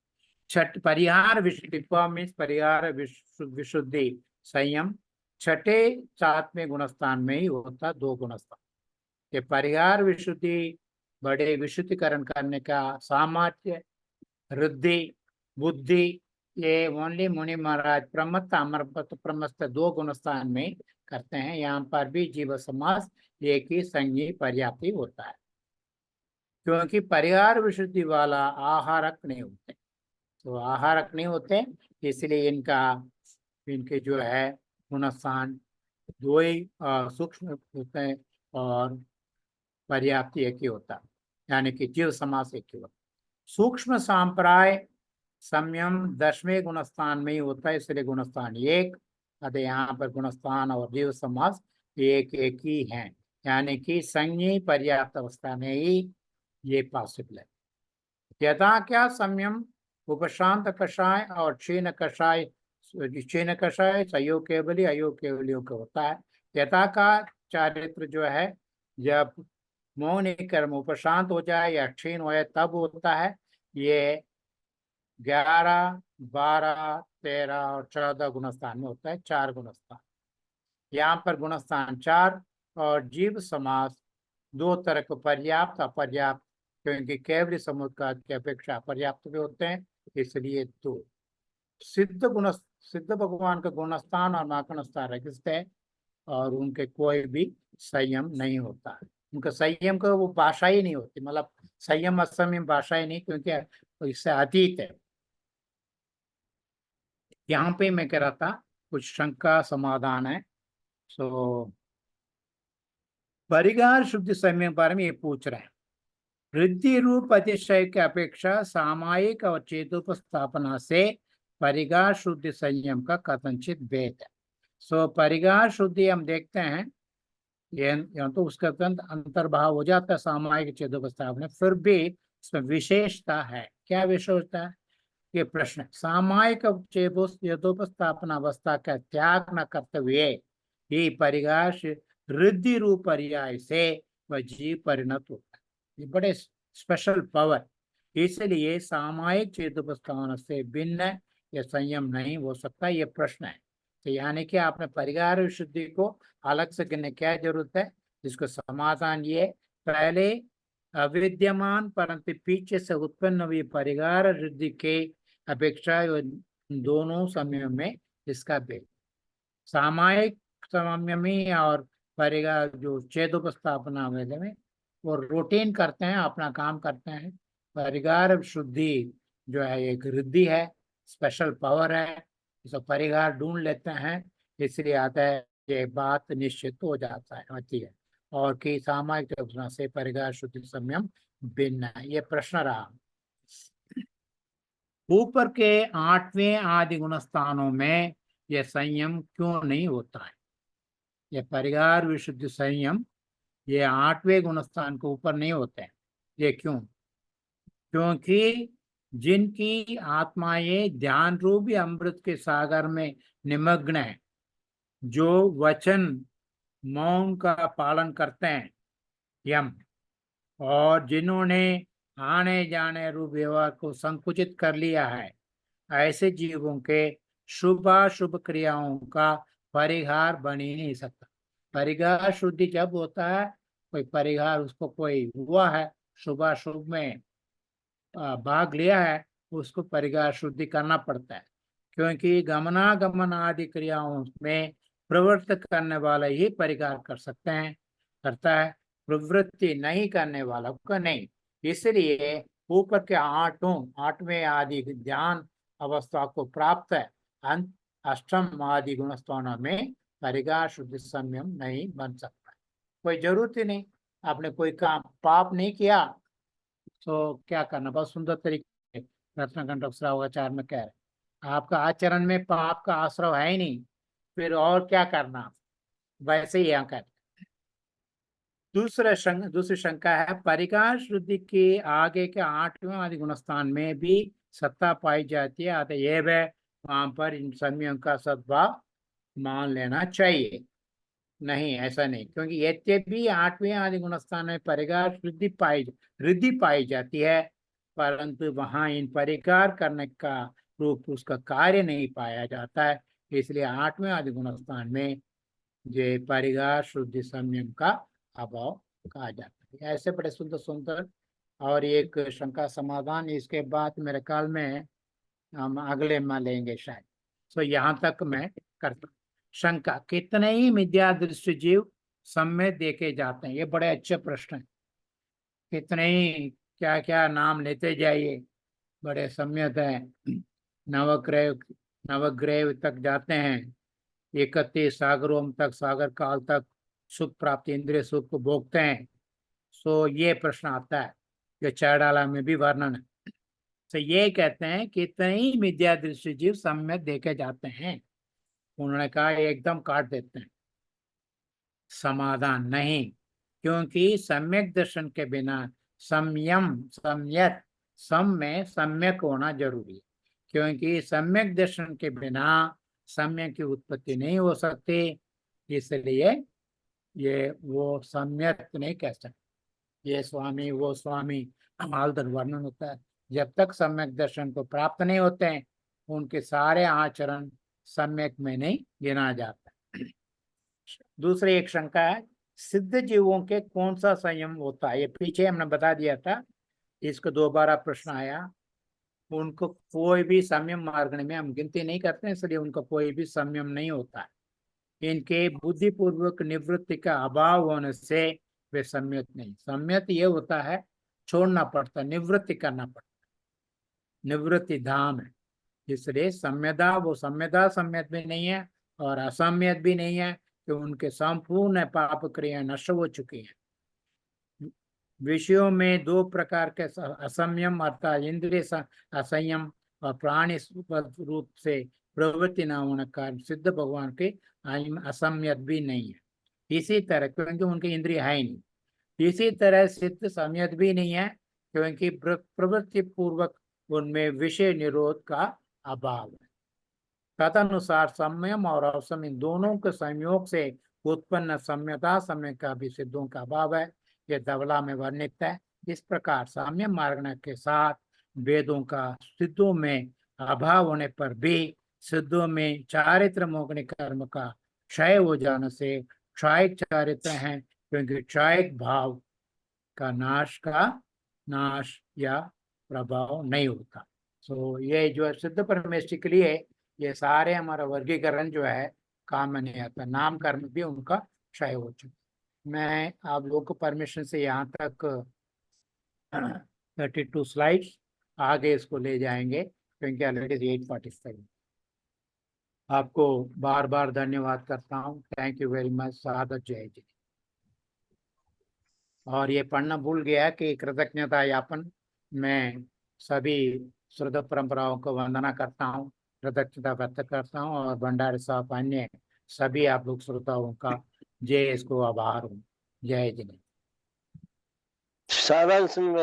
परिहार विशुद्धि मीन्स परिहार विशुद्धि संयम 6, 7वें गुणस्थान में ही होता, 2 गुणस्थान। ये परिहार विशुद्धि बड़े विशुद्धिकरण करने का सामर्थ्य, रुद्धि, बुद्धि, ये ओनली मुनि महाराज प्रमत्त अमरपत प्रमस्त 2 गुणस्थान में करते हैं। यहाँ पर भी जीव समास एक ही संज्ञी पर्याप्ति होता है, क्योंकि परिहार विशुद्धि वाला आहारक नहीं होते, तो आहारक नहीं होते, इसलिए इनके जो है गुणस्थान 2 ही सूक्ष्म होते हैं, और पर्याप्ति एक ही होता है, यानी कि जीव समास एक ही होता। सूक्ष्म सांप्राय संयम 10वें गुणस्थान में ही होता है, इसलिए गुणस्थान 1। अतः यहाँ पर गुणस्थान और जीव समास एक एक ही है, यानी कि संज्ञी पर्याप्त अवस्था में ही ये पॉसिबल है। यथा क्या संयम उपशांत कषाय और क्षीण कषाय, क्षीण कषाय सयोग केवली अयोग केवलियों का होता है। यथा का चारित्र जो है जब मौन कर्म उपशांत हो जाए या क्षीण हो जाए तब होता है। ये 11, 12, 13 और 14 गुणस्थान में होता है, 4 गुणस्थान। यहाँ पर गुणस्थान 4 और जीव समास 2 तरह को पर्याप्त अपर्याप्त, क्योंकि केवली समुद्र की अपेक्षा पर्याप्त भी होते हैं, इसलिए 2। सिद्ध भगवान का गुणस्थान और माकणस्थान रखित है, और उनके कोई भी संयम नहीं होता है, उनका संयम का वो भाषा ही नहीं होती, मतलब संयम असंयम भाषा ही नहीं, क्योंकि इससे अतीत है। यहाँ पे मैं कह रहा था कुछ शंका समाधान है। सो परिहार शुद्धि संयम बारे में ये पूछ रहे हैं। वृद्धि रूप अतिशय की अपेक्षा सामायिक और चेतोपस्थापना से परिहार शुद्धि संयम का कथनचित भेद है। सो परिहार शुद्धि हम देखते हैं, ये तो उसका अंतर्भाव हो जाता है सामायिक चेतोपस्थापना, फिर भी इसमें विशेषता है। क्या विशेषता है? ये प्रश्न। सामायिक चेतोपस्थापना अवस्था का त्याग न करते हुए ही परिहार रिद्धि रूप पर्याय से वह जीव परिणत होता है, ये बड़े स्पेशल पावर। इसलिए सामायिक चेतोपस्थापना से भिन्न ये संयम नहीं हो सकता, ये प्रश्न है। तो यानी कि आपने परिहार विशुद्धि को अलग से गिनने क्या जरूरत है, जिसको समाधान ये पहले अविद्यमान परंतु पीछे से उत्पन्न हुई परिहार शुद्धि के अपेक्षा दोनों समयों में इसका भेद। सामायिक संयमी और परिहार जो चेदोपस्थापना में वो रूटीन करते हैं, अपना काम करते हैं। परिहार शुद्धि जो है एक रिद्धि है, स्पेशल पावर है, इसको परिहार ढूंढ लेते हैं, इसलिए आता है ये बात निश्चित हो जाता है होती है। और कि सामायिक से परिहार शुद्धि संयम भिन्न है, ये प्रश्न रहा। ऊपर के 8वें आदि गुण स्थानों में यह संयम क्यों नहीं होता है? ये परिहार विशुद्ध संयम ये 8वें गुण स्थान के ऊपर नहीं होते हैं। ये क्यों? क्योंकि जिनकी आत्माएं ध्यान रूपी अमृत के सागर में निमग्न है, जो वचन मौन का पालन करते हैं यम, और जिन्होंने आने जाने रूप व्यवहार को संकुचित कर लिया है, ऐसे जीवों के शुभाशुभ क्रियाओं का परिहार बन ही नहीं सकता। परिहार शुद्धि जब होता है, कोई परिहार उसको कोई हुआ है, शुभाशुभ में भाग लिया है, उसको परिहार शुद्धि करना पड़ता है। क्योंकि गमनागमन आदि क्रियाओं में प्रवृत्त करने वाला ही परिहार कर सकते हैं, करता है, प्रवृत्ति नहीं करने वाला का नहीं। इसलिए ऊपर के 8वें आदि ध्यान अवस्था को प्राप्त है अंत अष्टम आदि गुणस्थानों में परिहार शुद्धि संयम नहीं बन सकता। कोई जरूरत ही नहीं, आपने कोई काम पाप नहीं किया तो क्या करना, बहुत सुंदर तरीके रत्नाकंठ अक्षरावचार में कह रहे, आपका आचरण में पाप का आश्रय है ही नहीं, फिर और क्या करना, वैसे ही यहाँ कर। दूसरी शंका है, परिहार शुद्धि के आगे के 8वें आदि गुणस्थान में भी सत्ता पाई जाती है, अतएव वहां पर इन संयम का सद्भाव मान लेना चाहिए। नहीं, ऐसा नहीं, क्योंकि यद्यपि 8वें आदि गुणस्थान में परिहार रिद्धि पाई जाती है, परंतु वहां इन परिहार करने का रूप उसका कार्य नहीं पाया जाता है, इसलिए 8वें आदि गुणस्थान में ये परिहार शुद्धि संयम का अभाव कहा जाता है। ऐसे बड़े सुंदर सुंदर और एक शंका समाधान, इसके बाद मेरे ख्याल में हम अगले में लेंगे शायद। तो यहाँ तक मैं करता हूँ। शंका, कितने ही मिथ्या दृष्टि जीव सम्यक देखे जाते हैं? ये बड़े अच्छे प्रश्न है। कितने ही क्या क्या नाम लेते जाइए, बड़े सम्यक है। नवग्रह नवग्रह तक जाते हैं, 31 सागरों तक, सागर काल तक सुख प्राप्ति, इंद्रिय सुख को भोगते हैं। सो ये प्रश्न आता है, जो चारडाला में भी वर्णन है। तो ये कहते हैं कि कितने ही मिथ्या दृष्टि जीव सम्यक देखे जाते हैं। उन्होंने कहा एकदम काट देते हैं। समाधान, नहीं, क्योंकि सम्यक दर्शन के बिना सम में सम्यक होना जरूरी है। क्योंकि सम्यक दर्शन के बिना सम्यक की उत्पत्ति नहीं हो सकती, इसलिए ये वो सम्यक नहीं कह सकते। ये स्वामी वो स्वामी मालधर वर्णन होता है। जब तक सम्यक दर्शन को प्राप्त नहीं होते हैं, उनके सारे आचरण सम्यक में नहीं गिना जाता। दूसरी एक शंका है, सिद्ध जीवों के कौन सा संयम होता है? ये पीछे हमने बता दिया था, इसको दोबारा प्रश्न आया। उनको कोई भी संयम मार्ग में हम गिनती नहीं करते, इसलिए उनका कोई भी संयम नहीं होता है। इनके बुद्धिपूर्वक निवृत्ति का अभाव होने से वे सम्यक नहीं। सम्यक ये होता है छोड़ना पड़ता, निवृत्ति करना पड़ता, निवृत्ति धाम है। इसलिए सम्यदा, वो सम्यदा सम्यक भी नहीं है और असम्यक भी नहीं है, कि उनके संपूर्ण पाप क्रिया नष्ट हो चुकी है। विषयों में दो प्रकार के असंयम अर्थात इंद्रिय असंयम और प्राणी रूप से प्रवृत्ति न होने का सिद्ध भगवान के असम्यक भी नहीं है। इसी तरह, क्योंकि उनके इंद्रिय है ही नहीं, इसी तरह सिद्ध सम्यक भी नहीं है, क्योंकि प्रवृत्ति पूर्वक उनमें विषय निरोध का अभाव है। तदनुसार संयम और असंयम दोनों के संयोग से उत्पन्न सम्यता समय का भी सिद्धों का अभाव है। यह धवला में वर्णित है। इस प्रकार संयम मार्ग के साथ वेदों का सिद्धों में अभाव होने पर भी सिद्धों में चारित्र मोगनी कर्म का क्षय हो जाने से क्षायिक चारित्र हैं, क्योंकि क्षायिक भाव का नाश या प्रभाव नहीं होता। तो ये जो है सिद्ध परमेष्टि के लिए ये सारे हमारा वर्गीकरण जो है काम में नहीं आता। नाम कर्म भी उनका क्षय हो चुका। मैं आप लोगों को परमिशन से यहाँ तक 32 स्लाइड्स आगे इसको ले जाएंगे, क्योंकि ऑलरेडी 8:45। आपको बार बार धन्यवाद करता हूँ। Thank you very much. सादर जय जी। और ये पढ़ना भूल गया कि कृतज्ञता यापन मैं सभी श्रद्धा परंपराओं को वंदना करता हूँ, कृतज्ञता व्यक्त करता हूँ, और भंडारी साहब अन्य सभी आप लोग श्रोताओं का जय इसको आभार हूँ। जय जी। सारांश में